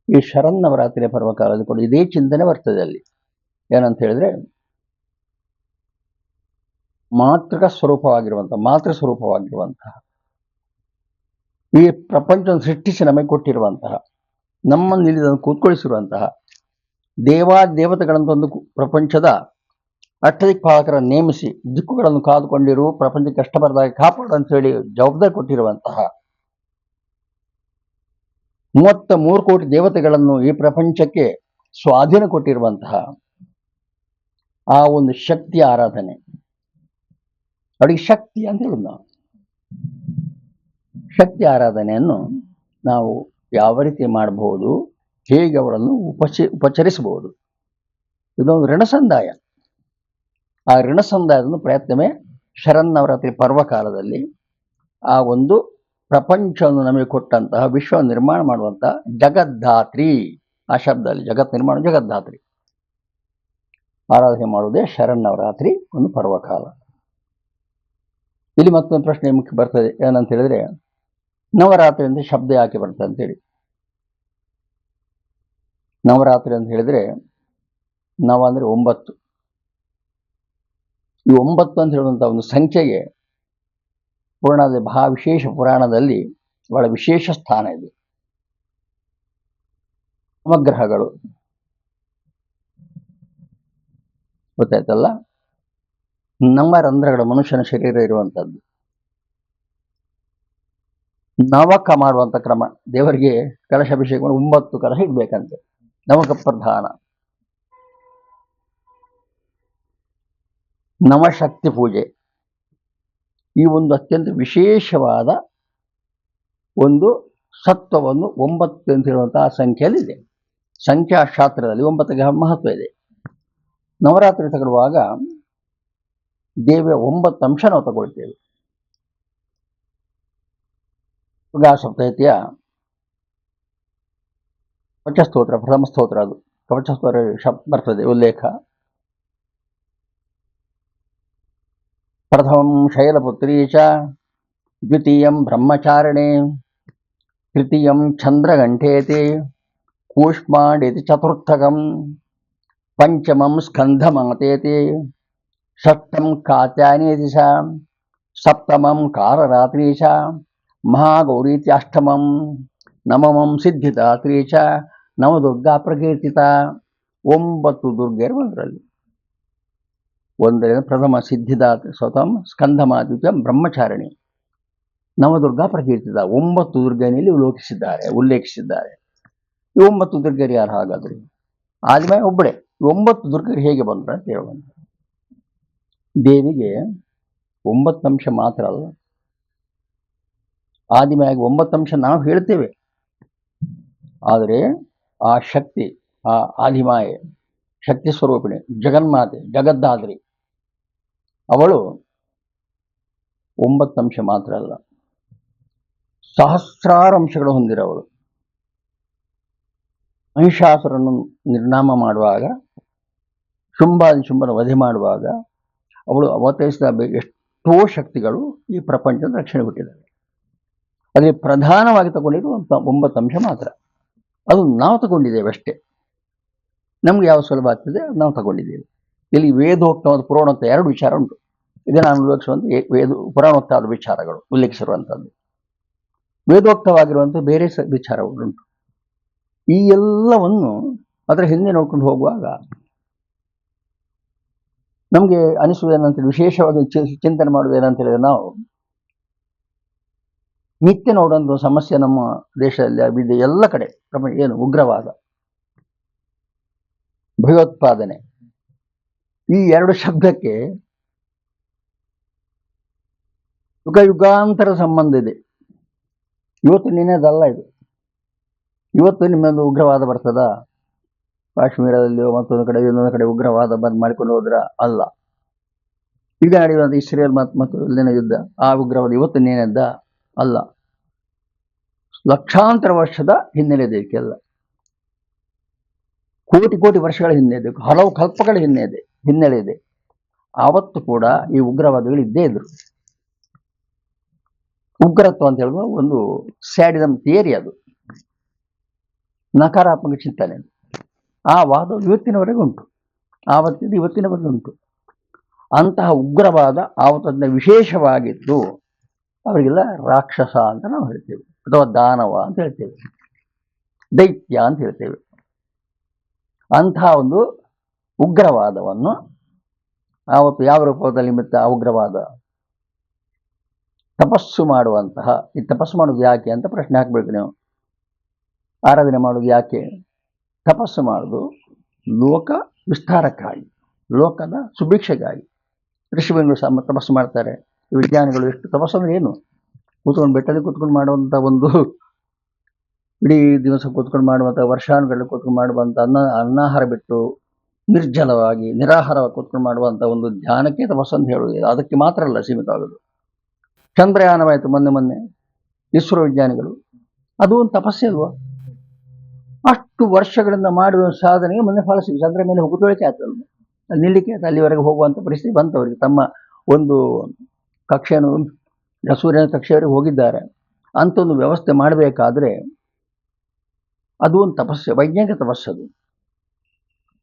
ಈ ಶರನ್ನವರಾತ್ರಿಯ ಪರ್ವಕಾಲದ ಕೂಡ ಇದೇ ಚಿಂತನೆ ಬರ್ತದೆ ಅಲ್ಲಿ. ಏನಂತ ಹೇಳಿದ್ರೆ ಮಾತೃ ಸ್ವರೂಪವಾಗಿರುವಂತಹ ಈ ಪ್ರಪಂಚವನ್ನು ಸೃಷ್ಟಿಸಿ ನಮಗೆ ಕೊಟ್ಟಿರುವಂತಹ, ನಮ್ಮನ್ನು ಇಲ್ಲಿ ಕೂತ್ಕೊಳಿಸಿರುವಂತಹ ದೇವತೆಗಳಂತ ಒಂದು ಪ್ರಪಂಚದ ಅಷ್ಟದಿಕ್ಪಾಲಕರನ್ನು ನೇಮಿಸಿ ದಿಕ್ಕುಗಳನ್ನು ಕಾದುಕೊಂಡಿರು, ಪ್ರಪಂಚಕ್ಕೆ ಕಷ್ಟ ಬರದಾಗ ಕಾಪಾಡು ಅಂತ ಹೇಳಿ ಜವಾಬ್ದಾರಿ ಕೊಟ್ಟಿರುವಂತಹ 33 ಕೋಟಿ ದೇವತೆಗಳನ್ನು ಈ ಪ್ರಪಂಚಕ್ಕೆ ಸ್ವಾಧೀನ ಕೊಟ್ಟಿರುವಂತಹ ಆ ಒಂದು ಶಕ್ತಿಯ ಆರಾಧನೆ. ಅವಳಿಗೆ ಶಕ್ತಿ ಅಂತ ಹೇಳುದು ನಾವು. ಶಕ್ತಿ ಆರಾಧನೆಯನ್ನು ನಾವು ಯಾವ ರೀತಿ ಮಾಡಬಹುದು, ಹೇಗೆ ಅವಳನ್ನು ಉಪಚರಿಸಬಹುದು, ಇದೊಂದು ಋಣಸಂದಾಯ. ಆ ಋಣಸಂದಾಯದ ಪ್ರಯತ್ನವೇ ಶರನ್ನವರಾತ್ರಿ ಪರ್ವಕಾಲದಲ್ಲಿ ಆ ಒಂದು ಪ್ರಪಂಚವನ್ನು ನಮಗೆ ಕೊಟ್ಟಂತಹ, ವಿಶ್ವ ನಿರ್ಮಾಣ ಮಾಡುವಂತಹ ಜಗದ್ಧಾತ್ರಿ, ಆ ಶಬ್ದದಲ್ಲಿ ಜಗತ್ ನಿರ್ಮಾಣ ಜಗದ್ಧಾತ್ರಿ ಆರಾಧನೆ ಮಾಡುವುದೇ ಶರನ್ನವರಾತ್ರಿ ಒಂದು ಪರ್ವಕಾಲ. ಇಲ್ಲಿ ಮತ್ತೊಂದು ಪ್ರಶ್ನೆ ಮುಖ್ಯ ಬರ್ತದೆ, ಏನಂತ ಹೇಳಿದ್ರೆ ನವರಾತ್ರಿ ಅಂತ ಶಬ್ದ ಯಾಕೆ ಬರ್ತದೆ ಅಂತೇಳಿ. ನವರಾತ್ರಿ ಅಂತ ಹೇಳಿದ್ರೆ ನವ ಅಂದ್ರೆ 9. ಈ 9 ಅಂತ ಹೇಳುವಂಥ ಒಂದು ಸಂಖ್ಯೆಗೆ ಪುರಾಣದ ವಿಶೇಷ ಪುರಾಣದಲ್ಲಿ ಬಹಳ ವಿಶೇಷ ಸ್ಥಾನ ಇದೆ. ನವಗ್ರಹಗಳು ಗೊತ್ತಾಯ್ತಲ್ಲ, ನವರಂಧ್ರಗಳು ಮನುಷ್ಯನ ಶರೀರ ಇರುವಂಥದ್ದು. ನವಕ ಮಾಡುವಂಥ ಕ್ರಮ, ದೇವರಿಗೆ ಕಲಶಾಭಿಷೇಕ 9 ಕಲಶ ಇಡ್ಬೇಕಂತೆ, ನವಕ ಪ್ರಧಾನ. ನವಶಕ್ತಿ ಪೂಜೆ, ಈ ಒಂದು ಅತ್ಯಂತ ವಿಶೇಷವಾದ ಒಂದು ಸತ್ವವನ್ನು 9 ಅಂತ ಹೇಳುವಂತಹ ಸಂಖ್ಯೆಯಲ್ಲಿ ಇದೆ. ಸಂಖ್ಯಾಶಾಸ್ತ್ರದಲ್ಲಿ 9ಗೆ ಮಹತ್ವ ಇದೆ. ನವರಾತ್ರಿ ತಗೊಳ್ಳುವಾಗ ದೇವಿಯ 9 ಅಂಶ ನಾವು ತಗೊಳ್ತೇವೆ. ದುರ್ಗಾ ಸಪ್ತಶತಿಯ ಕವಚಸ್ತೋತ್ರ, ಪ್ರಥಮ ಸ್ತೋತ್ರ, ಅದು ಕವಚಸ್ತೋತ್ರ ಬರ್ತದೆ ಉಲ್ಲೇಖ. ಪ್ರಥಮಂ ಶೈಲಪುತ್ರೀ ಚ, ದ್ವಿತೀಯಂ ಬ್ರಹ್ಮಚಾರಿಣೇ, ತೃತೀಯಂ ಚಂದ್ರಗಂಠೇತಿ, ಕೂಷ್ಮಾಂಡೇತಿ ಚತುರ್ಥಕಂ, ಪಂಚಮಂ ಸ್ಕಂಧಮಾತೇತಿ, ಷಷ್ಠಂ ಕಾತ್ಯಾಯನೇತಿ ಚ, ಸಪ್ತಮಂ ಕಾಲರಾತ್ರಿ ಚ, ಮಹಾಗೌರೀತಿ ಅಷ್ಟಮಂ, ನವಮಂ ಸಿದ್ಧಿದಾತ್ರಿ ಚ, ನವದುರ್ಗಾ ಪ್ರಕೀರ್ತಿತ. 9 ದುರ್ಗೆಯರು ಒಂದರಲ್ಲಿ. ಒಂದರಿಂದ ಪ್ರಥಮ ಸಿದ್ಧಿದಾತ್ರಿ, ಸ್ವತಂ ಸ್ಕಂಧಮಾದ್ವಿತೀಯಂ ಬ್ರಹ್ಮಚಾರಿಣಿ, ನವದುರ್ಗಾ ಪ್ರಕೀರ್ತಿತ. 9 ದುರ್ಗೆಯಲ್ಲಿ ಉಲ್ಲೇಖಿಸಿದ್ದಾರೆ. ಈ 9 ದುರ್ಗೆಯರು ಯಾರು ಹಾಗಾದ್ರೆ? ಆದಿಮಯ ಒಬ್ಬಳೆ. 9 ದುರ್ಗೆಯರು ಹೇಗೆ ಬಂದ್ರು ಅಂತ ಹೇಳುವಂತ. ದೇವಿಗೆ 9 ಅಂಶ ಮಾತ್ರ ಅಲ್ಲ, ಆದಿಮಯಾಗಿ 9 ಅಂಶ ನಾವು ಹೇಳ್ತೇವೆ. ಆದರೆ ಆ ಶಕ್ತಿ, ಆ ಆದಿಮಾಯೆ, ಶಕ್ತಿ ಸ್ವರೂಪಿಣಿ, ಜಗನ್ಮಾತೆ, ಜಗದ್ದಾದ್ರಿ, ಅವಳು 9 ಅಂಶ ಮಾತ್ರ ಅಲ್ಲ, ಸಹಸ್ರಾರು ಅಂಶಗಳು ಹೊಂದಿರವಳು. ಮಹಿಷಾಸುರನ್ನು ನಿರ್ನಾಮ ಮಾಡುವಾಗ, ಶುಂಭನ ವಧೆ ಮಾಡುವಾಗ ಅವಳು ಅವತರಿಸಿದ ಎಷ್ಟೋ ಶಕ್ತಿಗಳು ಈ ಪ್ರಪಂಚದ ರಕ್ಷಣೆ ಕೊಟ್ಟಿದ್ದಾವೆ. ಅದರಲ್ಲಿ ಪ್ರಧಾನವಾಗಿ ತಗೊಂಡಿರುವಂಥ 9 ಅಂಶ ಮಾತ್ರ. ಅದು ನಾವು ತಗೊಂಡಿದ್ದೇವೆ ಅಷ್ಟೇ. ನಮ್ಗೆ ಯಾವ ಸುಲಭ ಆಗ್ತದೆ ನಾವು ತಗೊಂಡಿದ್ದೇವೆ. ಇಲ್ಲಿ ವೇದೋಕ್ತ ಮತ್ತು ಪುರಾಣೋಕ್ತ 2 ವಿಚಾರ ಉಂಟು. ಇದನ್ನು ನಾನು ಉಲ್ಲೇಖಿಸುವಂಥ ಪುರಾಣೋಕ್ತವಾದ ವಿಚಾರಗಳು ಉಲ್ಲೇಖಿಸಿರುವಂಥದ್ದು. ವೇದೋಕ್ತವಾಗಿರುವಂಥ ಬೇರೆ ವಿಚಾರಗಳುಂಟು. ಈ ಎಲ್ಲವನ್ನು ಅದರ ಹಿಂದೆ ನೋಡ್ಕೊಂಡು ಹೋಗುವಾಗ ನಮಗೆ ಅನಿಸುವುದೇನಂತೇಳಿ, ವಿಶೇಷವಾಗಿ ಚಿಂತನೆ ಮಾಡುವುದೇನಂತ ಹೇಳಿದ್ರೆ, ನಾವು ನಿತ್ಯ ನೋಡುವಂಥ ಸಮಸ್ಯೆ ನಮ್ಮ ದೇಶದಲ್ಲಿ ಆಗಿದೆ, ಎಲ್ಲ ಕಡೆ ಏನು ಉಗ್ರವಾದ, ಭಯೋತ್ಪಾದನೆ. ಈ 2 ಶಬ್ದಕ್ಕೆ ಯುಗಾಂತರ ಸಂಬಂಧ ಇದೆ. ಇವತ್ತು ನಿನ್ನೆದಲ್ಲ ಇದು. ಇವತ್ತು ನಿಮ್ಮೊಂದು ಉಗ್ರವಾದ ಬರ್ತದ, ಕಾಶ್ಮೀರದಲ್ಲಿಯೋ ಮತ್ತೊಂದು ಕಡೆ ಇನ್ನೊಂದು ಕಡೆ ಉಗ್ರವಾದ ಬಂದ್ ಮಾಡಿಕೊಂಡು ಹೋದ್ರ ಅಲ್ಲ. ಈಗ ನಡೆಯುವಂಥ ಇಸ್ರೇಲ್ ಮತ್ತು ಇಲ್ಲಿನ ಯುದ್ಧ, ಆ ಉಗ್ರವಾದ ಇವತ್ತು ನೇನೆದ್ದ ಅಲ್ಲ. ಲಕ್ಷಾಂತರ ವರ್ಷದ ಹಿನ್ನೆಲೆ ಇದೆ. ಇದಕ್ಕೆಲ್ಲ ಕೋಟಿ ವರ್ಷಗಳ ಹಿನ್ನೆಲೆ ಇದೆ, ಹಲವು ಕಲ್ಪಗಳ ಹಿನ್ನೆಲೆ ಇದೆ. ಆವತ್ತು ಕೂಡ ಈ ಉಗ್ರವಾದಿಗಳು ಇದ್ದೇ ಇದ್ರು. ಉಗ್ರತ್ವ ಅಂತ ಹೇಳುವ ಒಂದು ಸ್ಯಾಡಿಸಮ್ ಥಿಯರಿ, ಅದು ನಕಾರಾತ್ಮಕ ಚಿಂತನೆ. ಆ ವಾದ ಇವತ್ತಿನವರೆಗೆ ಉಂಟು, ಆವತ್ತಿಂದ ಇವತ್ತಿನವರೆಗೆ ಉಂಟು. ಅಂತಹ ಉಗ್ರವಾದ ಆವತ್ತಿನ ವಿಶೇಷವಾಗಿದ್ದು ಅವರಿಗೆಲ್ಲ ರಾಕ್ಷಸ ಅಂತ ನಾವು ಹೇಳ್ತೇವೆ, ಅಥವಾ ದಾನವ ಅಂತ ಹೇಳ್ತೇವೆ, ದೈತ್ಯ ಅಂತ ಹೇಳ್ತೇವೆ. ಅಂತಹ ಒಂದು ಉಗ್ರವಾದವನ್ನು ಆವತ್ತು ಯಾವ ರೂಪದಲ್ಲಿ ಆ ಉಗ್ರವಾದ ತಪಸ್ಸು ಮಾಡುವಂತಹ, ಈ ತಪಸ್ಸು ಮಾಡೋದು ಯಾಕೆ ಅಂತ ಪ್ರಶ್ನೆ ಹಾಕಬೇಕು ನೀವು. ಆರಾಧನೆ ಮಾಡೋದು ಯಾಕೆ? ತಪಸ್ಸು ಮಾಡೋದು ಲೋಕ ವಿಸ್ತಾರಕ್ಕಾಗಿ, ಲೋಕದ ಸುಭಿಕ್ಷೆಗಾಗಿ, ಋಷಿಗಳು ಸಹ ತಪಸ್ಸು ಮಾಡ್ತಾರೆ. ಈ ವಿಜ್ಞಾನಿಗಳು ಎಷ್ಟು ತಪಸ್ಸು ಅಂದರೆ ಏನು, ಕೂತ್ಕೊಂಡು ಬೆಟ್ಟದಲ್ಲಿ ಕೂತ್ಕೊಂಡು ಮಾಡುವಂಥ ಒಂದು ಇಡೀ ದಿವಸ ಕೂತ್ಕೊಂಡು ಮಾಡುವಂಥ, ವರ್ಷಾನುಗಟ್ಟಲೆ ಕೂತ್ಕೊಂಡು ಮಾಡುವಂಥ ಅನ್ನಾಹಾರ ಬಿಟ್ಟು ನಿರ್ಜಲವಾಗಿ ನಿರಾಹಾರವಾಗಿ ಕೂತ್ಕೊಂಡು ಮಾಡುವಂಥ ಒಂದು ಧ್ಯಾನಕ್ಕೆ ತಪಸ್ಸು ಅಂತ ಹೇಳುವುದು. ಅದಕ್ಕೆ ಮಾತ್ರ ಅಲ್ಲ ಸೀಮಿತವಾಗೋದು. ಚಂದ್ರಯಾನವಾಯಿತು ಮೊನ್ನೆ ಇಸ್ರೋ ವಿಜ್ಞಾನಿಗಳು, ಅದು ಒಂದು ತಪಸ್ಸೇ ಅಲ್ವಾ. ಅಷ್ಟು ವರ್ಷಗಳಿಂದ ಮಾಡುವ ಸಾಧನೆಗೆ ಮೊನ್ನೆ ಫಲಿಸಿದ್ರು. ಚಂದ್ರ ಮೇಲೆ ಹೋಗುತ್ತೋಳಿಕೆ ಆಯ್ತಲ್ಲ, ಅಲ್ಲಿ ನಿಲ್ಲಿಕ್ಕೆ ಆಯ್ತು, ಅಲ್ಲಿವರೆಗೆ ಹೋಗುವಂಥ ಪರಿಸ್ಥಿತಿ ಬಂತು ಅವರಿಗೆ. ತಮ್ಮ ಒಂದು ಕಕ್ಷೆಯನ್ನು, ಸೂರ್ಯನ ಕಕ್ಷೆಯವರೆಗೆ ಹೋಗಿದ್ದಾರೆ. ಅಂಥ ಒಂದು ವ್ಯವಸ್ಥೆ ಮಾಡಬೇಕಾದ್ರೆ ಅದು ಒಂದು ತಪಸ್ಸು, ವೈಜ್ಞಾನಿಕ ತಪಸ್ಸು. ಅದು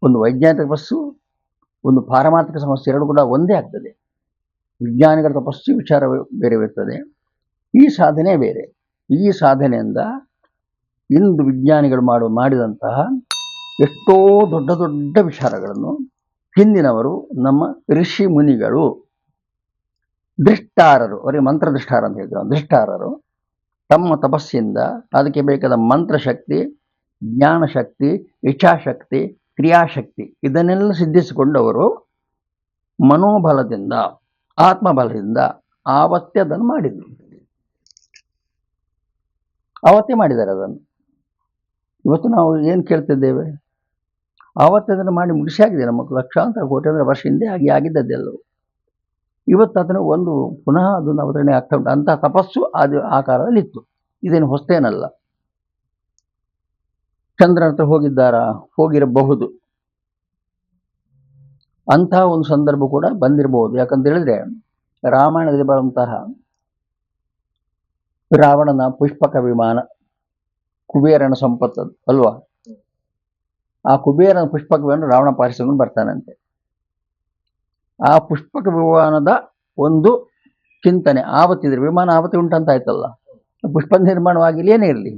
ಒಂದು ವೈಜ್ಞಾನಿಕ ತಪಸ್ಸು, ಒಂದು ಪಾರಮಾರ್ಥಿಕ ಸಮಸ್ಯೆ ಎರಡು ಕೂಡ ಒಂದೇ ಆಗ್ತದೆ. ವಿಜ್ಞಾನಿಗಳ ತಪಸ್ಸು ವಿಚಾರ ಬೇರೆ ಇರ್ತದೆ, ಈ ಸಾಧನೆ ಬೇರೆ. ಈ ಸಾಧನೆಯಿಂದ ಇಂದು ವಿಜ್ಞಾನಿಗಳು ಮಾಡಿದಂತಹ ಎಷ್ಟೋ ದೊಡ್ಡ ದೊಡ್ಡ ವಿಚಾರಗಳನ್ನು ಹಿಂದಿನವರು, ನಮ್ಮ ಋಷಿ ಮುನಿಗಳು, ದೃಷ್ಟಾರರು, ಅವರಿಗೆ ಮಂತ್ರದೃಷ್ಟಾರ ಅಂತ ಹೇಳ್ತಾರೆ, ದೃಷ್ಟಾರರು ತಮ್ಮ ತಪಸ್ಸಿಂದ ಅದಕ್ಕೆ ಬೇಕಾದ ಮಂತ್ರಶಕ್ತಿ, ಜ್ಞಾನಶಕ್ತಿ, ಇಚ್ಛಾಶಕ್ತಿ, ಕ್ರಿಯಾಶಕ್ತಿ ಇದನ್ನೆಲ್ಲ ಸಿದ್ಧಿಸಿಕೊಂಡವರು ಮನೋಬಲದಿಂದ, ಆತ್ಮಬಲದಿಂದ ಆವತ್ತೇ ಅದನ್ನು ಮಾಡಿದರು. ಆವತ್ತೇ ಮಾಡಿದ್ದಾರೆ ಅದನ್ನು. ಇವತ್ತು ನಾವು ಏನು ಕೇಳ್ತಿದ್ದೇವೆ, ಆವತ್ತೇ ಅದನ್ನು ಮಾಡಿ ಮುಗಿಸಾಗಿದೆ. ನಮ್ಮ ಲಕ್ಷಾಂತರ ಕೋಟಿ ವರ್ಷ ಹಿಂದೆ ಆಗಿದ್ದದ್ದೆಲ್ಲವೂ ಇವತ್ತು ಅದನ್ನು ಒಂದು ಪುನಃ ಅದನ್ನು ಅವತರಣೆ ಆಗ್ತಾ ಉಂಟು. ಅಂತಹ ತಪಸ್ಸು ಅದು ಆ ಕಾಲದಲ್ಲಿತ್ತು, ಇದೇನು ಹೊಸ್ತೇನಲ್ಲ. ಚಂದ್ರನ ಹತ್ರ ಹೋಗಿರಬಹುದು, ಅಂತಹ ಒಂದು ಸಂದರ್ಭ ಕೂಡ ಬಂದಿರಬಹುದು. ಯಾಕಂತ ಹೇಳಿದ್ರೆ ರಾಮಾಯಣದಲ್ಲಿ ಬರುವಂತಹ ರಾವಣನ ಪುಷ್ಪಕ ವಿಮಾನ ಕುಬೇರನ ಸಂಪತ್ತು ಅಲ್ವಾ, ಆ ಕುಬೇರನ ಪುಷ್ಪಕ ವಿಮಾನ ರಾವಣ ಪಾರಿಸಿಕೊಂಡು ಬರ್ತಾನಂತೆ. ಆ ಪುಷ್ಪಕ ವಿಮಾನದ ಒಂದು ಚಿಂತನೆ ಆವತ್ತಿದ್ರೆ, ವಿಮಾನ ಆವತ್ತು ಉಂಟಂತ ಆಯ್ತಲ್ಲ, ಪುಷ್ಪ ನಿರ್ಮಾಣವಾಗಿಲ್ಲ ಏನೇ ಇರಲಿ,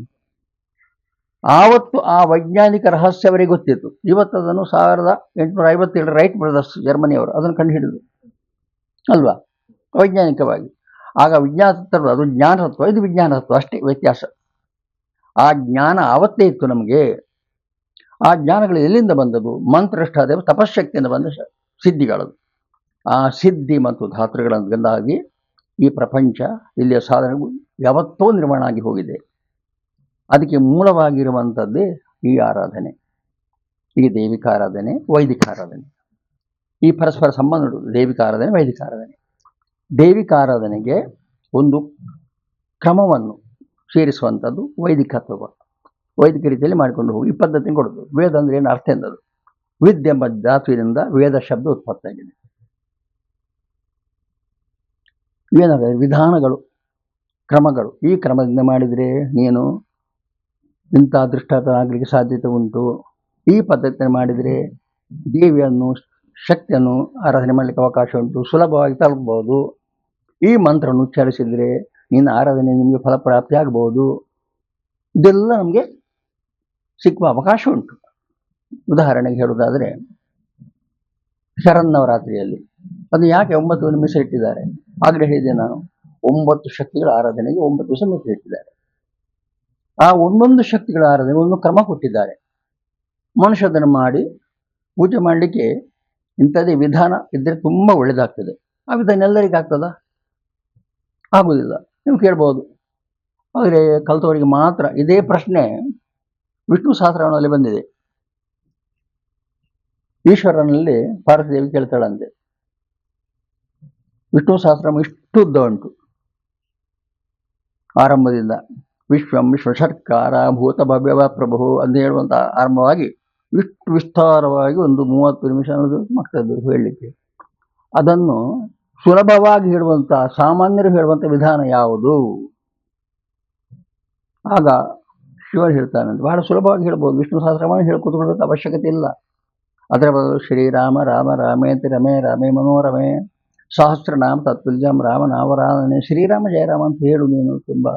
ಆವತ್ತು ಆ ವೈಜ್ಞಾನಿಕ ರಹಸ್ಯ ಅವರಿಗೆ ಗೊತ್ತಿತ್ತು. ಇವತ್ತು ಅದನ್ನು 1857 ರೈಟ್ ಬ್ರದರ್ಸ್ ಜರ್ಮನಿಯವರು ಅದನ್ನು ಕಂಡು ಹಿಡಿದು ಅಲ್ವಾ, ವೈಜ್ಞಾನಿಕವಾಗಿ. ಆಗ ವಿಜ್ಞಾನ ತತ್ವ, ಅದು ಜ್ಞಾನ ತತ್ವ, ಇದು ವಿಜ್ಞಾನ ತತ್ವ, ಅಷ್ಟೇ ವ್ಯತ್ಯಾಸ. ಆ ಜ್ಞಾನ ಆವತ್ತೇ ಇತ್ತು ನಮಗೆ. ಆ ಜ್ಞಾನಗಳು ಎಲ್ಲಿಂದ ಬಂದದು? ಮಂತ್ರಷ್ಟಾದೇವ ತಪಶಕ್ತಿಯಿಂದ ಬಂದ ಸಿದ್ಧಿಗಳದು. ಆ ಸಿದ್ಧಿ ಮತ್ತು ಧಾತೃಗಳಿಂದಾಗಿ ಈ ಪ್ರಪಂಚ, ಇಲ್ಲಿಯ ಸಾಧನೆಗಳು ಯಾವತ್ತೋ ನಿರ್ಮಾಣ ಆಗಿ ಹೋಗಿದೆ. ಅದಕ್ಕೆ ಮೂಲವಾಗಿರುವಂಥದ್ದೇ ಈ ಆರಾಧನೆ, ಈ ದೈವಿಕ ಆರಾಧನೆ, ವೈದಿಕ ಆರಾಧನೆ. ಈ ಪರಸ್ಪರ ಸಂಬಂಧ ದೈವಿಕ ಆರಾಧನೆ, ವೈದಿಕ ಆರಾಧನೆ. ದೈವಿಕ ಆರಾಧನೆಗೆ ಒಂದು ಕ್ರಮವನ್ನು ಸೇರಿಸುವಂಥದ್ದು ವೈದಿಕತ್ವ. ವೈದಿಕ ರೀತಿಯಲ್ಲಿ ಮಾಡಿಕೊಂಡು ಹೋಗಿ ಈ ಪದ್ಧತಿಯನ್ನು ಕೊಡೋದು. ವೇದ ಅಂದರೆ ಏನು ಅರ್ಥ ಎಂದದು? ವಿದ್ಯೆ ಎಂಬ ಧಾತುವಿನಿಂದ ವೇದ ಶಬ್ದ ಉತ್ಪತ್ತಿಯಾಗಿದೆ. ಏನಾಗಿದೆ? ವಿಧಾನಗಳು, ಕ್ರಮಗಳು. ಈ ಕ್ರಮದಿಂದ ಮಾಡಿದರೆ ನೀನು ಇಂಥ ದೃಷ್ಟಾಂತನಾಗಲಿಕ್ಕೆ ಸಾಧ್ಯತೆ ಉಂಟು. ಈ ಪದ್ಧತಿಯನ್ನು ಮಾಡಿದರೆ ದೇವಿಯನ್ನು, ಶಕ್ತಿಯನ್ನು ಆರಾಧನೆ ಮಾಡಲಿಕ್ಕೆ ಅವಕಾಶ ಉಂಟು, ಸುಲಭವಾಗಿ ತಲುಪಬಹುದು. ಈ ಮಂತ್ರವನ್ನು ಉಚ್ಚರಿಸಿದರೆ ನಿನ್ನ ಆರಾಧನೆ ನಿಮಗೆ ಫಲಪ್ರಾಪ್ತಿ ಆಗಬಹುದು. ಇದೆಲ್ಲ ನಮಗೆ ಸಿಕ್ಕುವ ಅವಕಾಶ ಉಂಟು. ಉದಾಹರಣೆಗೆ ಹೇಳುವುದಾದರೆ, ಶರನ್ನವರಾತ್ರಿಯಲ್ಲಿ ಅದು ಯಾಕೆ 9 ನಿಮಿಷ ಇಟ್ಟಿದ್ದಾರೆ? ಆಗಲೇ ಹೇಳಿದೆ ನಾನು, 9 ಶಕ್ತಿಗಳ ಆರಾಧನೆಗೆ 9 ದಿವಸ ಮೀಸಲಿಟ್ಟಿದ್ದಾರೆ. ಆ ಒಂದೊಂದು ಶಕ್ತಿಗಳ ಆರಾಧನೆ ಒಂದು ಕ್ರಮ ಕೊಟ್ಟಿದ್ದಾರೆ. ಮನುಷ್ಯ ಅದನ್ನು ಮಾಡಿ ಪೂಜೆ ಮಾಡಲಿಕ್ಕೆ ಇಂಥದ್ದೇ ವಿಧಾನ ಇದ್ದರೆ ತುಂಬ ಒಳ್ಳೆಯದಾಗ್ತದೆ. ಆ ವಿಧಾನ ಎಲ್ಲರಿಗೂ ಆಗ್ತದಾ? ಆಗುವುದಿಲ್ಲ. ನೀವು ಕೇಳ್ಬೋದು, ಆದರೆ ಕಲಿತವರಿಗೆ ಮಾತ್ರ. ಇದೇ ಪ್ರಶ್ನೆ ವಿಷ್ಣು ಸಹಸ್ರನಾಮದಲ್ಲಿ ಬಂದಿದೆ. ಈಶ್ವರನಲ್ಲಿ ಪಾರ್ವತಿದೇವಿ ಕೇಳ್ತಾಳಂತೆ, ವಿಷ್ಣು ಸಹಸ್ರನಾಮ ಇಷ್ಟು ಉದ್ದ ಉಂಟು, ಆರಂಭದಿಂದ ವಿಶ್ವಂ ವಿಶ್ವಸರ್ಕಾರ ಭೂತ ಭವ್ಯವ ಪ್ರಭು ಅಂತ ಹೇಳುವಂಥ ಆರಂಭವಾಗಿ ಇಷ್ಟು ವಿಸ್ತಾರವಾಗಿ ಒಂದು 30 ನಿಮಿಷ ಮಕ್ಕಳದ್ದು ಹೇಳಲಿಕ್ಕೆ. ಅದನ್ನು ಸುಲಭವಾಗಿ ಹೇಳುವಂಥ, ಸಾಮಾನ್ಯರು ಹೇಳುವಂಥ ವಿಧಾನ ಯಾವುದು? ಆಗ ಶಿವ ಹೇಳ್ತಾನಂತೆ, ಬಹಳ ಸುಲಭವಾಗಿ ಹೇಳ್ಬೋದು. ವಿಷ್ಣು ಸಹಸ್ರನಾಮ ಹೇಳ್ಕೊತ್ಕೊಳ್ಳೋಕೆ ಅವಶ್ಯಕತೆ ಇಲ್ಲ. ಅದರ ಬದಲು ಶ್ರೀರಾಮ ರಾಮ ರಾಮೇತಿ ರಮೇ ರಾಮೇ ಮನೋರಮೆ ಸಹಸ್ರನಾಮ ತತ್ವಲ್ಯಂ ರಾಮನಾವರಾಧನೆ, ಶ್ರೀರಾಮ ಜಯರಾಮ ಅಂತ ಹೇಳು. ನೀನು ತುಂಬ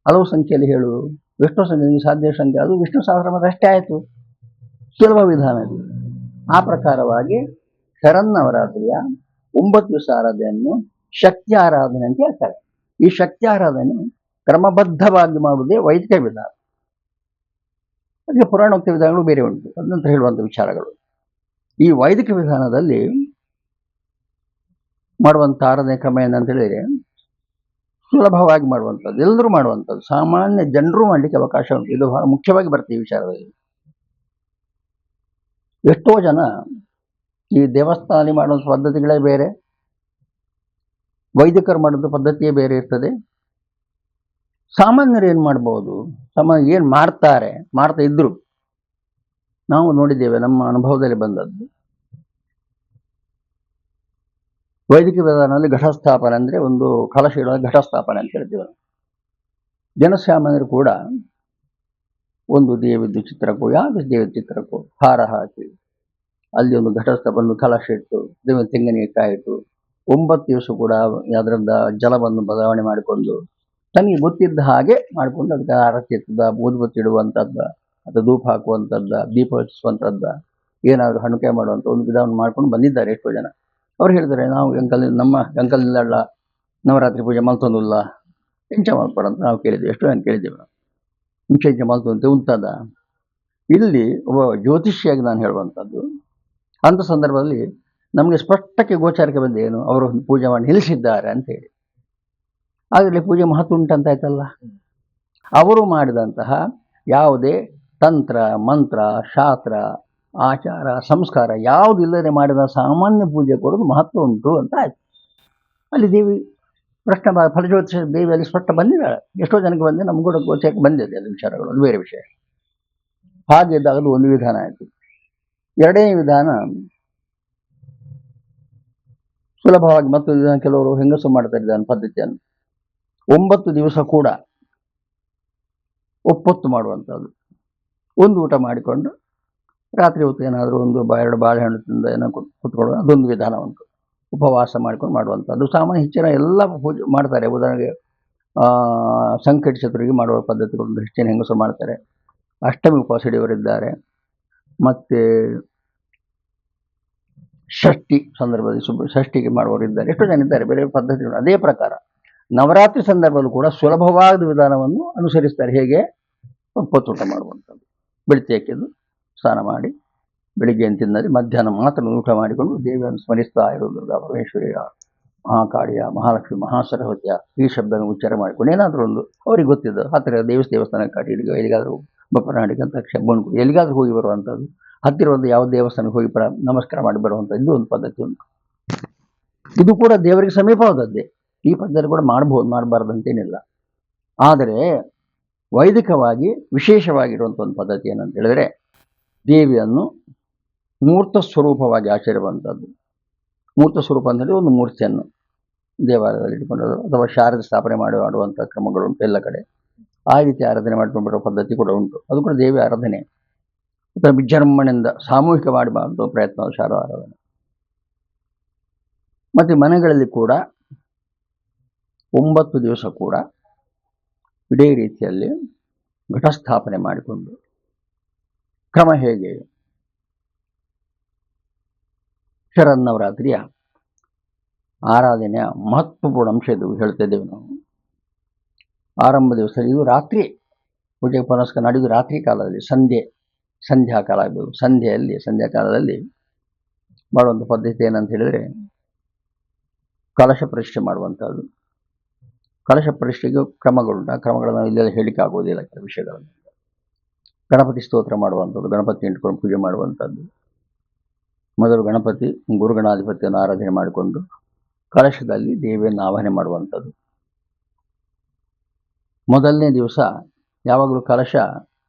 ಹಲವು ಸಂಖ್ಯೆಯಲ್ಲಿ ಹೇಳು, ಎಷ್ಟೋ ಸಂಖ್ಯೆ ಸಾಧ್ಯ ಸಂಖ್ಯೆ, ಅದು ವಿಷ್ಣು ಸಹಸ್ರನಾಮ ಅಷ್ಟೇ ಆಯಿತು. ಸುಲಭ ವಿಧಾನ ಇದು. ಆ ಪ್ರಕಾರವಾಗಿ ಶರನ್ನವರಾತ್ರಿಯ 9 ದಿವಸ ಆರಾಧನೆಯನ್ನು ಶಕ್ತಿ ಆರಾಧನೆ ಅಂತ ಹೇಳ್ತಾರೆ. ಈ ಶಕ್ತಿ ಆರಾಧನೆ ಕ್ರಮಬದ್ಧವಾಗಿ ಮಾಡುವುದೇ ವೈದಿಕ ವಿಧಾನ. ಅದಕ್ಕೆ ಪುರಾಣೋಕ್ತ ವಿಧಾನಗಳು ಬೇರೆ ಉಂಟು, ಅದಂತ ಹೇಳುವಂಥ ವಿಚಾರಗಳು. ಈ ವೈದಿಕ ವಿಧಾನದಲ್ಲಿ ಮಾಡುವಂಥ ಆರಾಧನೆ ಕ್ರಮ ಏನಂತ ಹೇಳಿದರೆ ಸುಲಭವಾಗಿ ಮಾಡುವಂಥದ್ದು, ಎಲ್ಲರೂ ಮಾಡುವಂಥದ್ದು, ಸಾಮಾನ್ಯ ಜನರು ಮಾಡಲಿಕ್ಕೆ ಅವಕಾಶ ಉಂಟು. ಇದು ಬಹಳ ಮುಖ್ಯವಾಗಿ ಬರ್ತದೆ ಈ ವಿಚಾರದಲ್ಲಿ. ಎಷ್ಟೋ ಜನ ಈ ದೇವಸ್ಥಾನ ಮಾಡುವಂಥ ಪದ್ಧತಿಗಳೇ ಬೇರೆ, ವೈದಿಕರು ಮಾಡೋದು ಪದ್ಧತಿಯೇ ಬೇರೆ ಇರ್ತದೆ. ಸಾಮಾನ್ಯರು ಏನು ಮಾಡ್ಬೋದು, ಏನು ಮಾಡ್ತಾ ಇದ್ರು ನಾವು ನೋಡಿದ್ದೇವೆ, ನಮ್ಮ ಅನುಭವದಲ್ಲಿ ಬಂದದ್ದು. ವೈದಿಕ ವಿಧಾನದಲ್ಲಿ ಘಟಸ್ಥಾಪನೆ ಅಂದರೆ ಒಂದು ಕಲಶ ಇಡುವ ಘಟಸ್ಥಾಪನೆ ಅಂತ ಹೇಳ್ತೀವಿ. ಜನಸಾಮಾನ್ಯರು ಕೂಡ ಒಂದು ದೇವಿದ್ದು ಚಿತ್ರಕ್ಕೋ ಯಾವುದೇ ದೇವದ ಚಿತ್ರಕ್ಕೋ ಹಾರ ಹಾಕಿ ಅಲ್ಲಿ ಒಂದು ಘಟಸ್ಥಾಪನೆ ಕಲಶ ಇಟ್ಟು ದೇವರ ತೆಂಗಿನಕಾಯಿ ಇಟ್ಟು 9 ದಿವಸ ಕೂಡ ಅದರಿಂದ ಜಲವನ್ನು ಬದಲಾವಣೆ ಮಾಡಿಕೊಂಡು ತನಗೆ ಗೊತ್ತಿದ್ದ ಹಾಗೆ ಮಾಡಿಕೊಂಡು ಅದಕ್ಕೆ ಆರತಿ ಇರ್ತದ, ಊದುಬತ್ತಿ ಇಡುವಂಥದ್ದು, ಅಥವಾ ಧೂಪ ಹಾಕುವಂಥದ್ದು, ದೀಪ ಹಚ್ಚಿಸುವಂಥದ್ದು, ಏನಾದರೂ ಹಣಕಾಯಿ ಮಾಡುವಂಥ ಒಂದು ವಿಧಾನ ಮಾಡ್ಕೊಂಡು ಬಂದಿದ್ದಾರೆ ಎಷ್ಟೋ ಜನ. ಅವ್ರು ಹೇಳ್ತಾರೆ, ನಾವು ನಮ್ಮ ಅಂಕಲ್ನಿಂದ ನವರಾತ್ರಿ ಪೂಜೆ ಮಲ್ತೊಂದಿಲ್ಲ ಎಂಚ ಮಲ್ಪಡ ಅಂತ ನಾವು ಕೇಳಿದ್ವಿ, ಎಷ್ಟೋ ಜನ ಕೇಳಿದ್ದೇವೆ ನಾವು. ಇಂಚೆ ಮಲ್ತೊಂತೆ ಉಂಟದ. ಇಲ್ಲಿ ಒಬ್ಬ ಜ್ಯೋತಿಷಿಯಾಗಿ ನಾನು ಹೇಳುವಂಥದ್ದು, ಅಂಥ ಸಂದರ್ಭದಲ್ಲಿ ನಮಗೆ ಸ್ಪಷ್ಟಕ್ಕೆ ಗೋಚಾರಕ್ಕೆ ಬಂದ ಏನು, ಅವರು ಪೂಜೆ ಮಾಡಿ ನಿಲ್ಲಿಸಿದ್ದಾರೆ ಅಂತ ಹೇಳಿ. ಅದರಲ್ಲಿ ಪೂಜೆ ಮಹತ್ವ ಉಂಟಂತಾಯ್ತಲ್ಲ. ಅವರು ಮಾಡಿದಂತಹ ಯಾವುದೇ ತಂತ್ರ ಮಂತ್ರ ಶಾಸ್ತ್ರ ಆಚಾರ ಸಂಸ್ಕಾರ ಯಾವುದಿಲ್ಲದೆ ಮಾಡಿದ ಸಾಮಾನ್ಯ ಪೂಜೆ ಕೊಡೋದು ಮಹತ್ವ ಉಂಟು ಅಂತ ಆಯ್ತು. ಅಲ್ಲಿ ದೇವಿ ಪ್ರಶ್ನೆ ಫಲಜ್ಯೋತಿಷ ದೇವಿ ಅಲ್ಲಿ ಸ್ಪಷ್ಟ ಬಂದಿದ್ದಾಳೆ. ಎಷ್ಟೋ ಜನಕ್ಕೆ ಬಂದು ನಮ್ಗೆ ಕೂಡ ಗೋಚರಕ್ಕೆ ಬಂದಿದೆ ಅದು ವಿಚಾರಗಳು, ಅದು ಬೇರೆ ವಿಷಯ. ಹಾಗೆ ಇದ್ದಾಗ ಅದು ಒಂದು ವಿಧಾನ ಆಯಿತು. ಎರಡನೇ ವಿಧಾನ ಸುಲಭವಾಗಿ ಮತ್ತು ಕೆಲವರು ಹೆಂಗಸು ಮಾಡ್ತಾ ಇದ್ದಾರೆ ಪದ್ಧತಿಯನ್ನು 9 ದಿವಸ ಕೂಡ ಒಪ್ಪೊತ್ತು ಮಾಡುವಂಥದ್ದು. ಒಂದು ಊಟ ಮಾಡಿಕೊಂಡು ರಾತ್ರಿ ಹೊತ್ತು ಏನಾದರೂ ಒಂದು 2 ಬಾಳೆಹಣ್ಣು ತಿಂದ ಏನೋ ಕುತ್ಕೊಳ್ಳೋದು, ಅದೊಂದು ವಿಧಾನ ಉಂಟು. ಉಪವಾಸ ಮಾಡ್ಕೊಂಡು ಮಾಡುವಂಥದ್ದು ಸಾಮಾನ್ಯ ಹೆಚ್ಚಿನ ಎಲ್ಲ ಪೂಜೆ ಮಾಡ್ತಾರೆ. ಉದಾಹರಣೆಗೆ ಸಂಕಟ ಚತುರ್ಥಿಗೆ ಮಾಡುವ ಪದ್ಧತಿಗಳು ಹೆಚ್ಚಿನ ಹೆಂಗಸು ಮಾಡ್ತಾರೆ. ಅಷ್ಟಮಿ ಉಪವಾಸ ಹಿಡಿಯವರಿದ್ದಾರೆ. ಮತ್ತು ಷಷ್ಠಿ ಸಂದರ್ಭದಲ್ಲಿ ಷಷ್ಠಿಗೆ ಮಾಡುವವರಿದ್ದಾರೆ. ಎಷ್ಟೋ ಜನ ಇದ್ದಾರೆ, ಬೇರೆ ಪದ್ಧತಿಗಳು. ಅದೇ ಪ್ರಕಾರ ನವರಾತ್ರಿ ಸಂದರ್ಭದಲ್ಲೂ ಕೂಡ ಸುಲಭವಾದ ವಿಧಾನವನ್ನು ಅನುಸರಿಸ್ತಾರೆ. ಹೇಗೆ ಒಪ್ಪತ್ತೂಟ ಮಾಡುವಂಥದ್ದು, ಬೆಳಿಗ್ಗೆ ಹಾಕಿದ್ದು ಸ್ನಾನ ಮಾಡಿ ಬೆಳಿಗ್ಗೆ ತಿನ್ನದೆ ಮಧ್ಯಾಹ್ನ ಮಾತ್ರ ಊಟ ಮಾಡಿಕೊಂಡು ದೇವಿಯನ್ನು ಸ್ಮರಿಸ್ತಾ ಇರೋದು. ದುರ್ಗಾ ಪರಮೇಶ್ವರಿಯ, ಮಹಾಕಾಳಿಯ, ಮಹಾಲಕ್ಷ್ಮಿ, ಮಹಾಸರಸ್ವತಿಯ ಈ ಶಬ್ದವನ್ನು ಉಚ್ಚಾರ ಮಾಡಿಕೊಂಡು ಏನಾದರೂ ಒಂದು ಅವ್ರಿಗೆ ಗೊತ್ತಿದ್ದು ಹತ್ತಿರ ದೇವಸ್ಥಾನ ಕಾಟಿ ಎಲ್ಲಿಗಾದರೂ ಬಪ್ಪನಾಡಿಗೆ ಅಂತ ಬಂದು ಎಲ್ಲಿಗಾದರೂ ಹೋಗಿ ಬರುವಂಥದ್ದು, ಹತ್ತಿರ ಒಂದು ಯಾವ ದೇವಸ್ಥಾನಕ್ಕೆ ಹೋಗಿ ನಮಸ್ಕಾರ ಮಾಡಿ ಬರುವಂಥ ಇದು ಒಂದು ಪದ್ಧತಿ ಉಂಟು. ಇದು ಕೂಡ ದೇವರಿಗೆ ಸಮೀಪವಾದದ್ದೇ. ಈ ಪದ್ಧತಿ ಕೂಡ ಮಾಡ್ಬೋದು, ಮಾಡಬಾರ್ದಂತೇನಿಲ್ಲ. ಆದರೆ ವೈದಿಕವಾಗಿ ವಿಶೇಷವಾಗಿರುವಂಥ ಒಂದು ಪದ್ಧತಿ ಏನಂತ ಹೇಳಿದ್ರೆ, ದೇವಿಯನ್ನು ಮೂರ್ತ ಸ್ವರೂಪವಾಗಿ ಆಚರಿಸುವಂಥದ್ದು. ಮೂರ್ತ ಸ್ವರೂಪ ಅಂದರೆ ಒಂದು ಮೂರ್ತಿಯನ್ನು ದೇವಾಲಯದಲ್ಲಿ ಇಟ್ಕೊಂಡದ್ದು ಅಥವಾ ಶಾರದೆ ಸ್ಥಾಪನೆ ಮಾಡುವಂಥ ಕ್ರಮಗಳು ಉಂಟು ಎಲ್ಲ ಕಡೆ. ಆ ರೀತಿ ಆರಾಧನೆ ಮಾಡ್ಕೊಂಡು ಬರೋ ಪದ್ಧತಿ ಕೂಡ ಉಂಟು. ಅದು ಕೂಡ ದೇವಿ ಆರಾಧನೆ ಅಥವಾ ವಿಜೃಂಭಣೆಯಿಂದ ಸಾಮೂಹಿಕ ಮಾಡಬಾರ್ದು ಪ್ರಯತ್ನ ಶಾರದಾ ಆರಾಧನೆ. ಮತ್ತು ಮನೆಗಳಲ್ಲಿ ಕೂಡ 9 ದಿವಸ ಕೂಡ ಇದೇ ರೀತಿಯಲ್ಲಿ ಘಟಸ್ಥಾಪನೆ ಮಾಡಿಕೊಂಡು ಕ್ರಮ ಹೇಗೆ, ಶರನ್ನವರಾತ್ರಿಯ ಆರಾಧನೆಯ ಮಹತ್ವಪೂರ್ಣ ಅಂಶ ಇದು ಹೇಳ್ತಾ ಇದ್ದೇವೆ ನಾವು. ಆರಂಭ ದಿವಸದಲ್ಲಿ ಇದು ರಾತ್ರಿ ಪೂಜೆ ಪುನಸ್ಕಾರ ನಡೆಯುವುದು ರಾತ್ರಿ ಕಾಲದಲ್ಲಿ, ಸಂಧ್ಯಾಕಾಲ ಆಗಬೇಕು. ಸಂಧ್ಯಾಕಾಲದಲ್ಲಿ ಮಾಡುವಂಥ ಪದ್ಧತಿ ಏನಂತ ಹೇಳಿದರೆ, ಕಲಶ ಪ್ರತಿಷ್ಠೆ ಮಾಡುವಂಥದ್ದು. ಕಲಶ ಪ್ರತಿಷ್ಠೆಗೆ ಕ್ರಮಗಳುಂಟು. ಆ ಕ್ರಮಗಳನ್ನು ಇಲ್ಲೆಲ್ಲ ಹೇಳಿಕೆ ಆಗುವುದಿಲ್ಲ ಕೆಲವು ವಿಷಯಗಳನ್ನು. ಗಣಪತಿ ಸ್ತೋತ್ರ ಮಾಡುವಂಥದ್ದು, ಗಣಪತಿ ಇಟ್ಕೊಂಡು ಪೂಜೆ ಮಾಡುವಂಥದ್ದು. ಮೊದಲು ಗಣಪತಿ ಗುರುಗಣಾಧಿಪತಿಯನ್ನು ಆರಾಧನೆ ಮಾಡಿಕೊಂಡು ಕಲಶದಲ್ಲಿ ದೇವಿಯನ್ನು ಆವಾಹನೆ ಮಾಡುವಂಥದ್ದು. ಮೊದಲನೇ ದಿವಸ ಯಾವಾಗಲೂ ಕಲಶ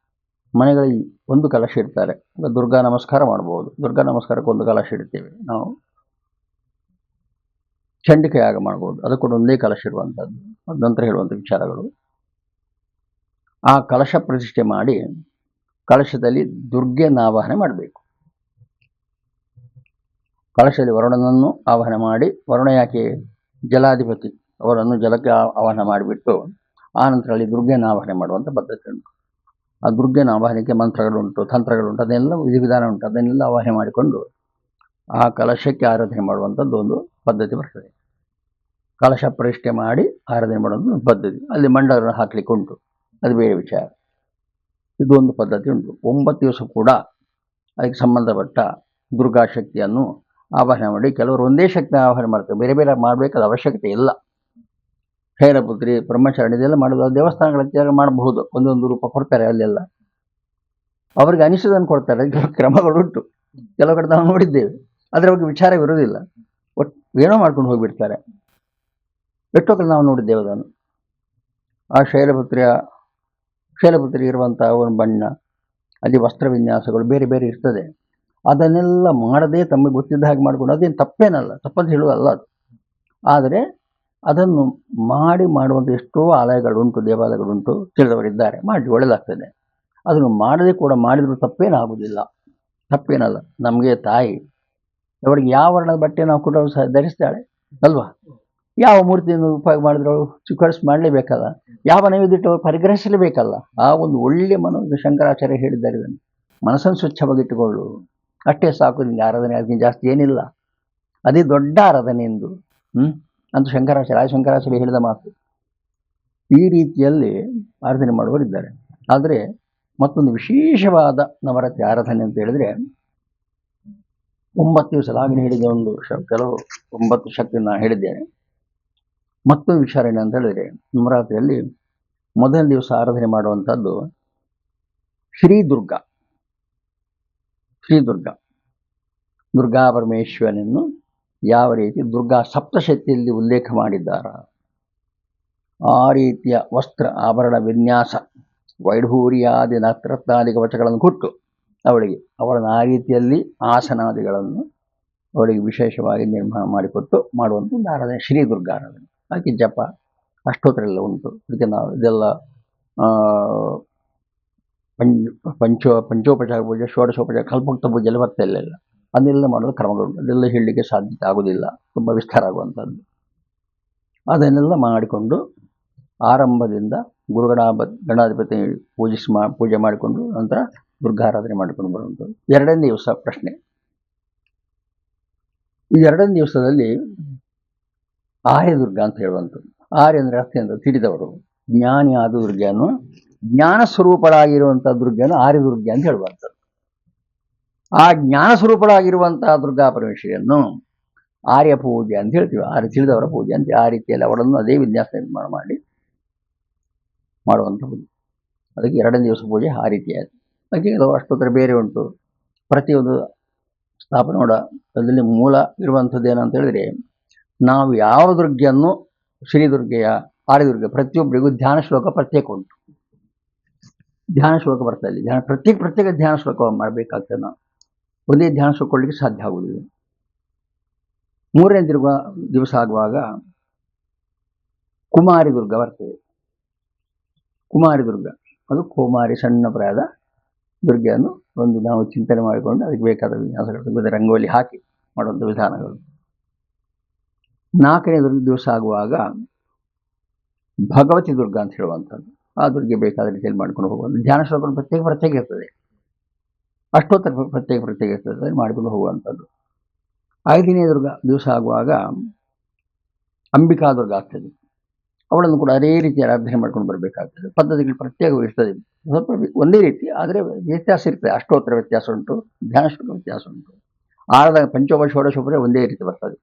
ಮನೆಗಳಲ್ಲಿ ಒಂದು ಕಲಶ ಇಡ್ತಾರೆ. ದುರ್ಗಾ ನಮಸ್ಕಾರ ಮಾಡ್ಬೋದು. ದುರ್ಗಾ ನಮಸ್ಕಾರಕ್ಕೆ ಒಂದು ಕಲಶ ಇಡ್ತೇವೆ ನಾವು. ಚಂಡಿಕೆ ಯಾಗ ಮಾಡ್ಬೋದು, ಅದಕ್ಕೂ ಒಂದೇ ಕಲಶ ಇರುವಂಥದ್ದು. ಅದ ನಂತರ ಹೇಳುವಂಥ ವಿಚಾರಗಳು. ಆ ಕಲಶ ಪ್ರತಿಷ್ಠೆ ಮಾಡಿ ಕಲಶದಲ್ಲಿ ದುರ್ಗೆಯನ್ನು ಆವಾಹನೆ ಮಾಡಬೇಕು. ಕಲಶದಲ್ಲಿ ವರುಣನನ್ನು ಆವಾಹನೆ ಮಾಡಿ, ವರುಣ ಯಾಕೆ ಜಲಾಧಿಪತಿ, ಅವರನ್ನು ಜಲಕ್ಕೆ ಆವಾಹನೆ ಮಾಡಿಬಿಟ್ಟು ಆ ನಂತರ ಅಲ್ಲಿ ದುರ್ಗೆಯನ್ನು ಆವಾಹನೆ ಮಾಡುವಂಥ ಪದ್ಧತಿ ಉಂಟು. ಆ ದುರ್ಗೆನ ಆವಾಹನೆಗೆ ಮಂತ್ರಗಳುಂಟು, ತಂತ್ರಗಳುಂಟು, ಅದನ್ನೆಲ್ಲ ವಿಧಿವಿಧಾನ ಉಂಟು. ಅದನ್ನೆಲ್ಲ ಆವಾಹನೆ ಮಾಡಿಕೊಂಡು ಆ ಕಲಶಕ್ಕೆ ಆರಾಧನೆ ಮಾಡುವಂಥದ್ದು ಒಂದು ಪದ್ಧತಿ ಬರ್ತದೆ. ಕಲಶ ಪ್ರತಿಷ್ಠೆ ಮಾಡಿ ಆರಾಧನೆ ಮಾಡುವಂಥ ಪದ್ಧತಿ. ಅಲ್ಲಿ ಮಂಡಲವನ್ನು ಹಾಕಲಿಕ್ಕೆ ಉಂಟು, ಅದು ಬೇರೆ ವಿಚಾರ. ಇದು ಒಂದು ಪದ್ಧತಿ ಉಂಟು. 9 ದಿವಸ ಕೂಡ ಅದಕ್ಕೆ ಸಂಬಂಧಪಟ್ಟ ದುರ್ಗಾಶಕ್ತಿಯನ್ನು ಆವಾಹನೆ ಮಾಡಿ, ಕೆಲವರು ಒಂದೇ ಶಕ್ತಿ ಆವಾಹನೆ ಮಾಡ್ತಾರೆ, ಬೇರೆ ಬೇರೆ ಮಾಡಬೇಕಾದ ಅವಶ್ಯಕತೆ ಇಲ್ಲ. ಶೈಲಪುತ್ರಿ, ಬ್ರಹ್ಮಚಾರಣಿ ಇದೆಲ್ಲ ಮಾಡೋದು ದೇವಸ್ಥಾನಗಳ ಮಾಡಬಹುದು, ಒಂದೊಂದು ರೂಪ ಕೊಡ್ತಾರೆ ಅಲ್ಲೆಲ್ಲ. ಅವ್ರಿಗೆ ಅನಿಸೋದನ್ನು ಕೊಡ್ತಾರೆ, ಕ್ರಮಗಳುಂಟು. ಕೆಲವು ಕಡೆ ನಾವು ನೋಡಿದ್ದೇವೆ, ಅದರ ಬಗ್ಗೆ ವಿಚಾರವಿರುವುದಿಲ್ಲ, ಒಟ್ಟು ಏನೋ ಮಾಡ್ಕೊಂಡು ಹೋಗಿಬಿಡ್ತಾರೆ. ಎಷ್ಟೋ ಕಡೆ ನಾವು ನೋಡಿದ್ದೇವೆ ಅದನ್ನು. ಆ ಶೈಲಪುತ್ರಿ ಇರುವಂಥ ಒಂದು ಬಣ್ಣ, ಅಲ್ಲಿ ವಸ್ತ್ರ ವಿನ್ಯಾಸಗಳು ಬೇರೆ ಬೇರೆ ಇರ್ತದೆ. ಅದನ್ನೆಲ್ಲ ಮಾಡದೆ ತಮಗೆ ಗೊತ್ತಿದ್ದ ಹಾಗೆ ಮಾಡಿಕೊಂಡು, ಅದೇನು ತಪ್ಪೇನಲ್ಲ, ತಪ್ಪಂತ ಹೇಳುವುದಲ್ಲ ಅದು. ಆದರೆ ಅದನ್ನು ಮಾಡುವಂಥ ಎಷ್ಟೋ ಆಲಯಗಳುಂಟು, ದೇವಾಲಯಗಳುಂಟು, ತಿಳಿದವರಿದ್ದಾರೆ, ಮಾಡಿ ಒಳ್ಳೆಯದಾಗ್ತದೆ. ಅದನ್ನು ಮಾಡದೆ ಕೂಡ ಮಾಡಿದರೂ ತಪ್ಪೇನಾಗುವುದಿಲ್ಲ, ತಪ್ಪೇನಲ್ಲ. ನಮಗೆ ತಾಯಿ ಅವಳಿಗೆ ಯಾವ ವರ್ಣದ ಬಟ್ಟೆ ನಾವು ಕೂಡ ಸಹ ಧರಿಸ್ತಾಳೆ ಅಲ್ವಾ? ಯಾವ ಮೂರ್ತಿಯನ್ನು ಉಪಯೋಗ ಮಾಡಿದ್ರು ಸ್ವೀಕರಿಸಿ ಮಾಡಲೇಬೇಕಲ್ಲ, ಯಾವ ನೈವೇದ್ಯಟ್ಟು ಪರಿಗ್ರಹಿಸಲೇಬೇಕಲ್ಲ. ಆ ಒಂದು ಒಳ್ಳೆಯ ಶಂಕರಾಚಾರ್ಯ ಹೇಳಿದ್ದಾರೆ, ಇದನ್ನು ಮನಸ್ಸನ್ನು ಸ್ವಚ್ಛವಾಗಿಟ್ಟುಕೊಳ್ಳು, ಅಷ್ಟೇ ಸಾಕು, ನಿಮಗೆ ಆರಾಧನೆ ಅದಕ್ಕೆ ಜಾಸ್ತಿ ಏನಿಲ್ಲ, ಅದೇ ದೊಡ್ಡ ಆರಾಧನೆ ಎಂದು ಅಂತ ಶಂಕರಾಚಾರ್ಯ ಹೇಳಿದ ಮಾತು. ಈ ರೀತಿಯಲ್ಲಿ ಆರಾಧನೆ ಮಾಡುವವರಿದ್ದಾರೆ. ಆದರೆ ಮತ್ತೊಂದು ವಿಶೇಷವಾದ ನವರಾತ್ರಿ ಆರಾಧನೆ ಅಂತ ಹೇಳಿದ್ರೆ, 9 ದಿವಸ ಆಗಿನ ಹೇಳಿದ ಒಂದು ಕೆಲವು 9 ಶಕ್ತಿ ನಾನು ಹೇಳಿದ್ದೇನೆ. ಮತ್ತೊಂದು ವಿಚಾರ ಏನಂತ ಹೇಳಿದ್ರೆ, ನವರಾತ್ರಿಯಲ್ಲಿ ಮೊದಲನೇ ದಿವಸ ಆರಾಧನೆ ಮಾಡುವಂಥದ್ದು ಶ್ರೀ ದುರ್ಗಾ ಪರಮೇಶ್ವರನನ್ನು ಯಾವ ರೀತಿ ದುರ್ಗಾ ಸಪ್ತಶಕ್ತಿಯಲ್ಲಿ ಉಲ್ಲೇಖ ಮಾಡಿದ್ದಾರ, ಆ ರೀತಿಯ ವಸ್ತ್ರ ಆಭರಣ ವಿನ್ಯಾಸ, ವೈಢೂರ್ಯಾದಿ ನತ್ರತ್ನಾದಿ ಕವಚಗಳನ್ನು ಕೊಟ್ಟು ಅವಳಿಗೆ ಆ ರೀತಿಯಲ್ಲಿ ಆಸನಾದಿಗಳನ್ನು ಅವಳಿಗೆ ವಿಶೇಷವಾಗಿ ನಿರ್ಮಾಣ ಮಾಡಿಕೊಟ್ಟು ಮಾಡುವಂಥ ಒಂದು ಆರಾಧನೆ ಶ್ರೀ ದುರ್ಗಾ ಆರಾಧನೆ. ಅದಕ್ಕೆ ಜಪ ಅಷ್ಟೋತ್ತರ ಎಲ್ಲ ಉಂಟು. ಅದಕ್ಕೆ ನಾವು ಇದೆಲ್ಲ ಪಂಚೋಪಚಾರ ಪೂಜೆ, ಷೋಡಶೋಪಚಾರ, ಕಲ್ಪೋಕ್ತ ಪೂಜೆ ಎಲ್ಲ ಬರ್ತಾ ಇಲ್ಲ. ಅದನ್ನೆಲ್ಲ ಮಾಡೋದು ಕ್ರಮಗಳು, ಅದೆಲ್ಲ ಹೇಳಲಿಕ್ಕೆ ಸಾಧ್ಯತೆ ಆಗೋದಿಲ್ಲ, ತುಂಬ ವಿಸ್ತಾರ ಆಗುವಂಥದ್ದು. ಅದನ್ನೆಲ್ಲ ಮಾಡಿಕೊಂಡು ಆರಂಭದಿಂದ ಗಣಾಧಿಪತಿ ಪೂಜೆ ಮಾಡಿಕೊಂಡು ನಂತರ ದುರ್ಗಾರಾಧನೆ ಮಾಡಿಕೊಂಡು ಬರುವಂಥದ್ದು. 2ನೇ ದಿವಸ ಪ್ರಶ್ನೆ. ಈ 2ನೇ ದಿವಸದಲ್ಲಿ ಆರ್ಯ ದುರ್ಗಾ ಅಂತ ಹೇಳುವಂಥದ್ದು. ಆರ್ಯ ಅಂದರೆ ಅರ್ಥ ಅಂತ ತಿಳಿದವರು, ಜ್ಞಾನಿ ಆದ ದುರ್ಗೆಯನ್ನು, ಜ್ಞಾನ ಸ್ವರೂಪಳಾಗಿರುವಂಥ ದುರ್ಗೆಯನ್ನು ಆರ್ಯ ದುರ್ಗೆ ಅಂತ ಹೇಳುವಂಥದ್ದು. ಆ ಜ್ಞಾನ ಸ್ವರೂಪಳಾಗಿರುವಂತಹ ದುರ್ಗಾ ಪರಮೇಶ್ವರಿಯನ್ನು ಆರ್ಯ ಪೂಜೆ ಅಂತ ಹೇಳ್ತೀವಿ, ಆರ್ಯ ತಿಳಿದವರ ಪೂಜೆ ಅಂತ. ಆ ರೀತಿಯಲ್ಲಿ ಅವಳನ್ನು ಅದೇ ವಿನ್ಯಾಸ ನಿರ್ಮಾಣ ಮಾಡಿ ಮಾಡುವಂಥ ಪೂಜೆ. ಅದಕ್ಕೆ 2ನೇ ದಿವಸ ಪೂಜೆ ಆ ರೀತಿಯಾಯಿತು. ಅದಕ್ಕೆ ಅಷ್ಟೊತ್ತರ ಬೇರೆ ಉಂಟು. ಪ್ರತಿಯೊಂದು ಸ್ಥಾಪನೆ ಅದರಲ್ಲಿ ಮೂಲ ಇರುವಂಥದ್ದು ಏನಂತ ಹೇಳಿದ್ರೆ, ನಾವು ಯಾವ ದುರ್ಗೆಯನ್ನು ಶ್ರೀ ದುರ್ಗೆಯ ಆರ್ಯ ದುರ್ಗೆ ಪ್ರತಿಯೊಬ್ಬರಿಗೂ ಧ್ಯಾನ ಶ್ಲೋಕ ಪ್ರತ್ಯೇಕ ಉಂಟು. ಧ್ಯಾನ ಶ್ಲೋಕ ಬರ್ತಾ ಇಲ್ಲಿ, ಪ್ರತ್ಯೇಕ ಧ್ಯಾನ ಶ್ಲೋಕ ಮಾಡಬೇಕಾಗ್ತದೆ. ನಾವು ಒಂದೇ ಧ್ಯಾನ ಶ್ಲೋಕ ಕೊಡಲಿಕ್ಕೆ ಸಾಧ್ಯ ಆಗುವುದಿಲ್ಲ. 3ನೇ ದಿವಸ ಆಗುವಾಗ ಕುಮಾರಿ ದುರ್ಗ ಬರ್ತದೆ. ಕುಮಾರಿ ದುರ್ಗ ಅದು ಕುಮಾರಿ, ಸಣ್ಣ ಪ್ರಾಯದ ದುರ್ಗೆಯನ್ನು ಒಂದು ನಾವು ಚಿಂತನೆ ಮಾಡಿಕೊಂಡು ಅದಕ್ಕೆ ಬೇಕಾದ ವಿನ್ಯಾಸಗಳು, ರಂಗೋಲಿ ಹಾಕಿ ಮಾಡುವಂಥ ವಿಧಾನಗಳು. 4ನೇ ದಿವಸ ಆಗುವಾಗ ಭಗವತಿ ದುರ್ಗಾ ಅಂತ ಹೇಳುವಂಥದ್ದು. ಆ ದುರ್ಗೆ ಬೇಕಾದ ರೀತಿಯಲ್ಲಿ ಮಾಡ್ಕೊಂಡು ಹೋಗುವಂಥ ಧ್ಯಾನ ಶ್ಲೋಕಗಳು ಪ್ರತ್ಯೇಕ ಇರ್ತದೆ, ಅಷ್ಟೋತ್ತರ ಪ್ರತ್ಯೇಕ ಇರ್ತದೆ, ಮಾಡಿಕೊಂಡು ಹೋಗುವಂಥದ್ದು. 5ನೇ ದಿವಸ ಆಗುವಾಗ ಅಂಬಿಕಾ ದುರ್ಗ ಆಗ್ತದೆ. ಅವಳನ್ನು ಕೂಡ ಅದೇ ರೀತಿ ಆರಾಧನೆ ಮಾಡ್ಕೊಂಡು ಬರಬೇಕಾಗ್ತದೆ. ಪದ್ಧತಿಗಳು ಪ್ರತ್ಯೇಕ ಇರ್ತದೆ, ಸ್ವಲ್ಪ ಒಂದೇ ರೀತಿ, ಆದರೆ ವ್ಯತ್ಯಾಸ ಇರ್ತದೆ. ಅಷ್ಟೋತ್ತರ ವ್ಯತ್ಯಾಸ ಉಂಟು, ಧ್ಯಾನ ಶ್ಲೋಕ ವ್ಯತ್ಯಾಸ ಉಂಟು. ಪಂಚೋಪ ಷೋಡಶೋಪರೆ ಒಂದೇ ರೀತಿ ಬರ್ತದೆ.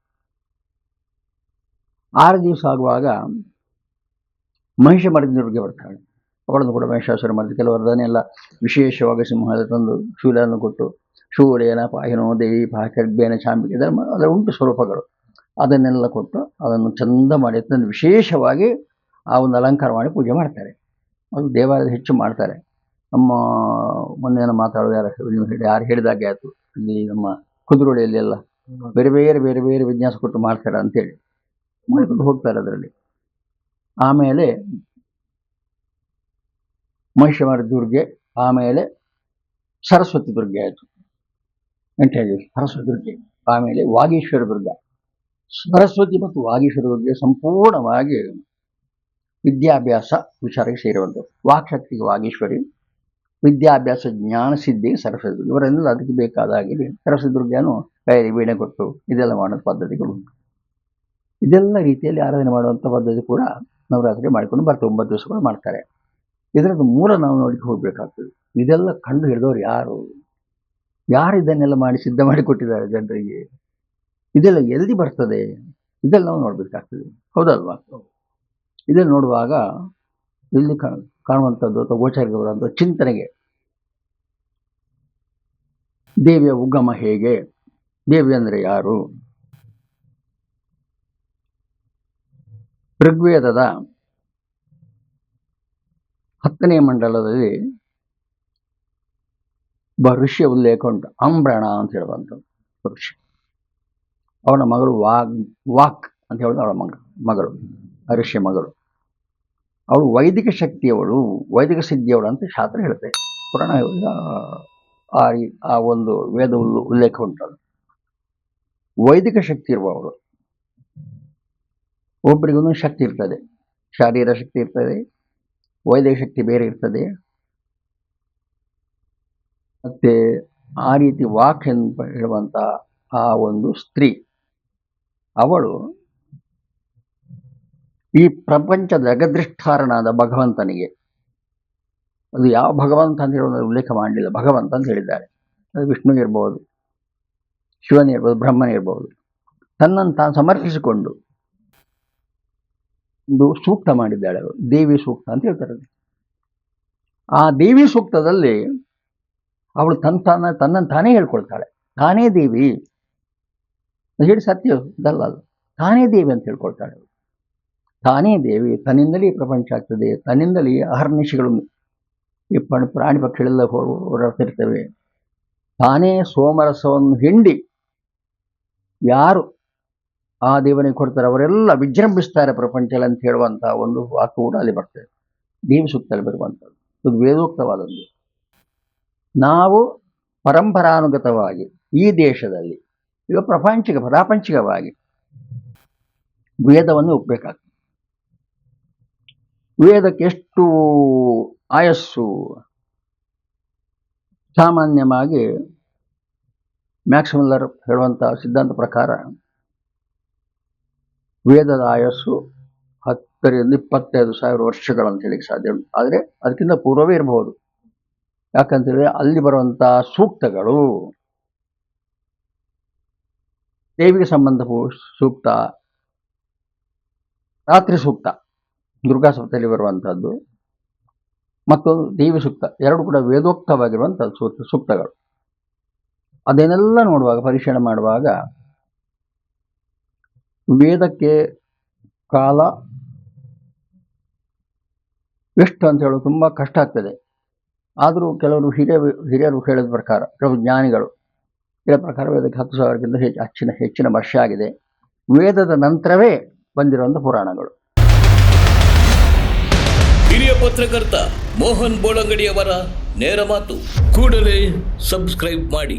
6 ದಿವಸ ಆಗುವಾಗ ಮಹಿಷಮರ್ದಿನಿ ದುರ್ಗೆ ಬರ್ತಾಳೆ. ಅವಳನ್ನು ಕೂಡ ಮಹಿಷಾಸುರ ಮರ್ದಿ, ಕೆಲವರದನ್ನೆಲ್ಲ ವಿಶೇಷವಾಗಿ ಸಿಂಹದ ತಂದು ಶೂಲನ್ನು ಕೊಟ್ಟು ಶೂಲೇನ ಪಾಹಿನೋ ದೇವಿ ಪಾಕರ್ಬೇನ ಚಾಂಬಿಕೆ ಅದರ ಉಂಟು ಸ್ವರೂಪಗಳು, ಅದನ್ನೆಲ್ಲ ಕೊಟ್ಟು ಅದನ್ನು ಚಂದ ಮಾಡಿ ತಂದು ವಿಶೇಷವಾಗಿ ಆ ಒಂದು ಅಲಂಕಾರ ಮಾಡಿ ಪೂಜೆ ಮಾಡ್ತಾರೆ. ಅದು ದೇವಾಲಯದ ಹೆಚ್ಚು ಮಾಡ್ತಾರೆ. ನಮ್ಮ ಮೊನ್ನೆ ಮಾತಾಡುವ ಯಾರು ಹೇಳಿದಾಗೆ ಆಯಿತು, ಇಲ್ಲಿ ನಮ್ಮ ಕುದುರೋಳಿಯಲ್ಲಿ ಎಲ್ಲ ಬೇರೆ ಬೇರೆ ವಿನ್ಯಾಸ ಕೊಟ್ಟು ಮಾಡ್ತಾರೆ ಅಂತೇಳಿ ಮಾಡಿಕೊಂಡು ಹೋಗ್ತಾರೆ ಅದರಲ್ಲಿ. ಆಮೇಲೆ ಮಹಿಷಮರ್ದಿನಿ ದುರ್ಗೆ, ಆಮೇಲೆ ಸರಸ್ವತಿ ದುರ್ಗೆ ಆಯಿತು, 8ನೇ ದಿವಸ ಸರಸ್ವತಿ ದುರ್ಗೆ. ಆಮೇಲೆ ವಾಗೀಶ್ವರ ದುರ್ಗ. ಸರಸ್ವತಿ ಮತ್ತು ವಾಗೀಶ್ವರ ದುರ್ಗೆ ಸಂಪೂರ್ಣವಾಗಿ ವಿದ್ಯಾಭ್ಯಾಸ ವಿಚಾರಕ್ಕೆ ಸೇರುವಂಥದ್ದು. ವಾಕ್ಶಕ್ತಿಗೆ ವಾಗೀಶ್ವರಿ, ವಿದ್ಯಾಭ್ಯಾಸ ಜ್ಞಾನ ಸಿದ್ಧಿಗೆ ಸರಸ್ವತಿ. ಇವರೆಲ್ಲ ಅದಕ್ಕೆ ಬೇಕಾದ ಹಾಗೆ ಸರಸ್ವತಿ ದುರ್ಗೆಯನ್ನು ಕೈಯಲ್ಲಿ ವೀಣೆ ಕೊಟ್ಟು ಇದೆಲ್ಲ ಮಾಡುವ ಪದ್ಧತಿಗಳು ಉಂಟು. ಇದೆಲ್ಲ ರೀತಿಯಲ್ಲಿ ಆರಾಧನೆ ಮಾಡುವಂಥ ಪದ್ಧತಿ ಕೂಡ ನವರಾತ್ರಿ ಮಾಡಿಕೊಂಡು ಬರ್ತಾರೆ. 9 ದಿವಸಗಳು ಮಾಡ್ತಾರೆ. ಇದರದ್ದು ಮೂಲ ನಾವು ನೋಡಿಕ್ಕೆ ಹೋಗಬೇಕಾಗ್ತದೆ. ಇದೆಲ್ಲ ಕಂಡು ಹಿಡಿದವರು ಯಾರು ಇದನ್ನೆಲ್ಲ ಮಾಡಿ ಸಿದ್ಧ ಮಾಡಿ ಕೊಟ್ಟಿದ್ದಾರೆ ಜನರಿಗೆ? ಇದೆಲ್ಲ ಎಲ್ಲಿ ಬರ್ತದೆ, ಇದೆಲ್ಲ ನಾವು ನೋಡಬೇಕಾಗ್ತದೆ, ಹೌದಲ್ವಾ? ಇದನ್ನು ನೋಡುವಾಗ ಇಲ್ಲಿ ಕಾಣುವಂಥದ್ದು ಅಥವಾ ಗೋಚರವಾದಂಥ ಚಿಂತನೆಗೆ ದೇವಿಯ ಉಗಮ ಹೇಗೆ, ದೇವಿ ಅಂದರೆ ಯಾರು? ಋಗ್ವೇದದ 10ನೇ ಮಂಡಲದಲ್ಲಿ ಋಷಿಯ ಉಲ್ಲೇಖ ಉಂಟು. ಅಂಬ್ರಣ ಅಂತ ಹೇಳುವಂಥದ್ದು ಋಷಿ. ಅವನ ಮಗಳು ವಾಕ್ ಅಂತ ಹೇಳೋದು ಅವಳ ಮಗಳು, ಋಷಿಯ ಮಗಳು. ಅವಳು ವೈದಿಕ ಶಕ್ತಿಯವಳು, ವೈದಿಕ ಸಿದ್ಧಿಯವಳು ಅಂತ ಶಾಸ್ತ್ರ ಹೇಳುತ್ತೆ. ಪುರಾಣ ಆ ಒಂದು ವೇದ ಉಲ್ಲೇಖ ಉಂಟು. ವೈದಿಕ ಶಕ್ತಿ ಇರುವವಳು. ಒಬ್ಬರಿಗೊಂದು ಶಕ್ತಿ ಇರ್ತದೆ, ಶಾರೀರ ಶಕ್ತಿ ಇರ್ತದೆ, ವೈದಿಕ ಶಕ್ತಿ ಬೇರೆ ಇರ್ತದೆ. ಮತ್ತೆ ಆ ರೀತಿ ವಾಕ್ ಎಂದು ಹೇಳುವಂಥ ಆ ಒಂದು ಸ್ತ್ರೀ, ಅವಳು ಈ ಪ್ರಪಂಚ ಜಗದೃಷ್ಟಾರನಾದ ಭಗವಂತನಿಗೆ, ಅದು ಯಾವ ಭಗವಂತ ಅಂತ ಹೇಳೋದು ಉಲ್ಲೇಖ ಮಾಡಲಿಲ್ಲ, ಭಗವಂತ ಅಂತ ಹೇಳಿದ್ದಾರೆ. ಅದು ವಿಷ್ಣು ಇರ್ಬೋದು, ಶಿವನಿರ್ಬೋದು, ಬ್ರಹ್ಮನಿರ್ಬೋದು. ತನ್ನನ್ನು ತಾನು ಸಮರ್ಪಿಸಿಕೊಂಡು ಒಂದು ಸೂಕ್ತ ಮಾಡಿದ್ದಾಳೆ ಅವಳು, ದೇವಿ ಸೂಕ್ತ ಅಂತ ಹೇಳ್ತಾರೆ. ಆ ದೇವಿ ಸೂಕ್ತದಲ್ಲಿ ಅವಳು ತನ್ನನ್ನು ತಾನೇ ಹೇಳ್ಕೊಳ್ತಾಳೆ, ತಾನೇ ದೇವಿ ಹೇಳಿ, ಸತ್ಯ ಇದಲ್ಲ, ತಾನೇ ದೇವಿ ಅಂತ ಹೇಳ್ಕೊಳ್ತಾಳೆ. ತಾನೇ ದೇವಿ, ತನ್ನಿಂದಲೇ ಈ ಪ್ರಪಂಚ ಆಗ್ತದೆ, ತನ್ನಿಂದಲೇ ಅಹರ್ನಿಶಿಗಳು ಈ ಪ್ರಾಣಿ ಪಕ್ಷಿಗಳೆಲ್ಲ ಹೊರಡ್ತಿರ್ತವೆ. ತಾನೇ ಸೋಮರಸವನ್ನು ಹಿಂಡಿ ಯಾರು ಆ ದೇವನಿಗೆ ಕೊಡ್ತಾರೆ ಅವರೆಲ್ಲ ವಿಜೃಂಭಿಸ್ತಾರೆ ಪ್ರಪಂಚದಲ್ಲಿ ಅಂತ ಹೇಳುವಂಥ ಒಂದು ವಾಕ್ಯ ಕೂಡ ಅಲ್ಲಿ ಬರ್ತದೆ, ದೇವಿ ಸೂಕ್ತದಲ್ಲಿ ಬರುವಂಥದ್ದು. ಇದು ವೇದೋಕ್ತವಾದದ್ದು. ನಾವು ಪರಂಪರಾನುಗತವಾಗಿ ಈ ದೇಶದಲ್ಲಿ ಈಗ ಪ್ರಾಪಂಚಿಕವಾಗಿ ವೇದವನ್ನು ಒಪ್ಪಬೇಕಾಗ್ತದೆ. ವೇದಕ್ಕೆ ಎಷ್ಟು ಆಯಸ್ಸು? ಸಾಮಾನ್ಯವಾಗಿ ಮ್ಯಾಕ್ಸ್ವೆಲ್ಲರ್ ಹೇಳುವಂಥ ಸಿದ್ಧಾಂತ ಪ್ರಕಾರ ವೇದದ ಆಯಸ್ಸು 10 ರಿಂದ 25,000 ವರ್ಷಗಳಂತ ಹೇಳಿಕ್ಕೆ ಸಾಧ್ಯ ಉಂಟು. ಆದರೆ ಅದಕ್ಕಿಂತ ಪೂರ್ವವೇ ಇರಬಹುದು. ಯಾಕಂತೇಳಿದ್ರೆ ಅಲ್ಲಿ ಬರುವಂಥ ಸೂಕ್ತಗಳು, ದೇವಿಗೆ ಸಂಬಂಧ ಸೂಕ್ತ, ರಾತ್ರಿ ಸೂಕ್ತ ದುರ್ಗಾ ಸಪ್ತದಲ್ಲಿ ಬರುವಂಥದ್ದು, ಮತ್ತು ದೇವಿ ಸೂಕ್ತ, ಎರಡು ಕೂಡ ವೇದೋಕ್ತವಾಗಿರುವಂಥ ಸೂಕ್ತಗಳು. ಅದನ್ನೆಲ್ಲ ನೋಡುವಾಗ, ಪರಿಶೀಲನೆ ಮಾಡುವಾಗ ವೇದಕ್ಕೆ ಕಾಲ ಎಷ್ಟು ಅಂತ ಹೇಳೋದು ತುಂಬ ಕಷ್ಟ ಆಗ್ತದೆ. ಆದರೂ ಕೆಲವರು ಹಿರಿಯರು ಹೇಳಿದ ಪ್ರಕಾರ, ಕೆಲವು ಜ್ಞಾನಿಗಳು ಹೇಳಿದ ಪ್ರಕಾರ ವೇದಕ್ಕೆ 10,000ಕ್ಕಿಂತ ಹೆಚ್ಚಿನ ವರ್ಷ ಆಗಿದೆ. ವೇದದ ನಂತರವೇ ಬಂದಿರುವಂಥ ಪುರಾಣಗಳು. ಹಿರಿಯ ಪತ್ರಕರ್ತ ಮೋಹನ್ ಬೋಳಂಗಡಿಯವರ ನೇರ ಮಾತು. ಕೂಡಲೇ ಸಬ್ಸ್ಕ್ರೈಬ್ ಮಾಡಿ.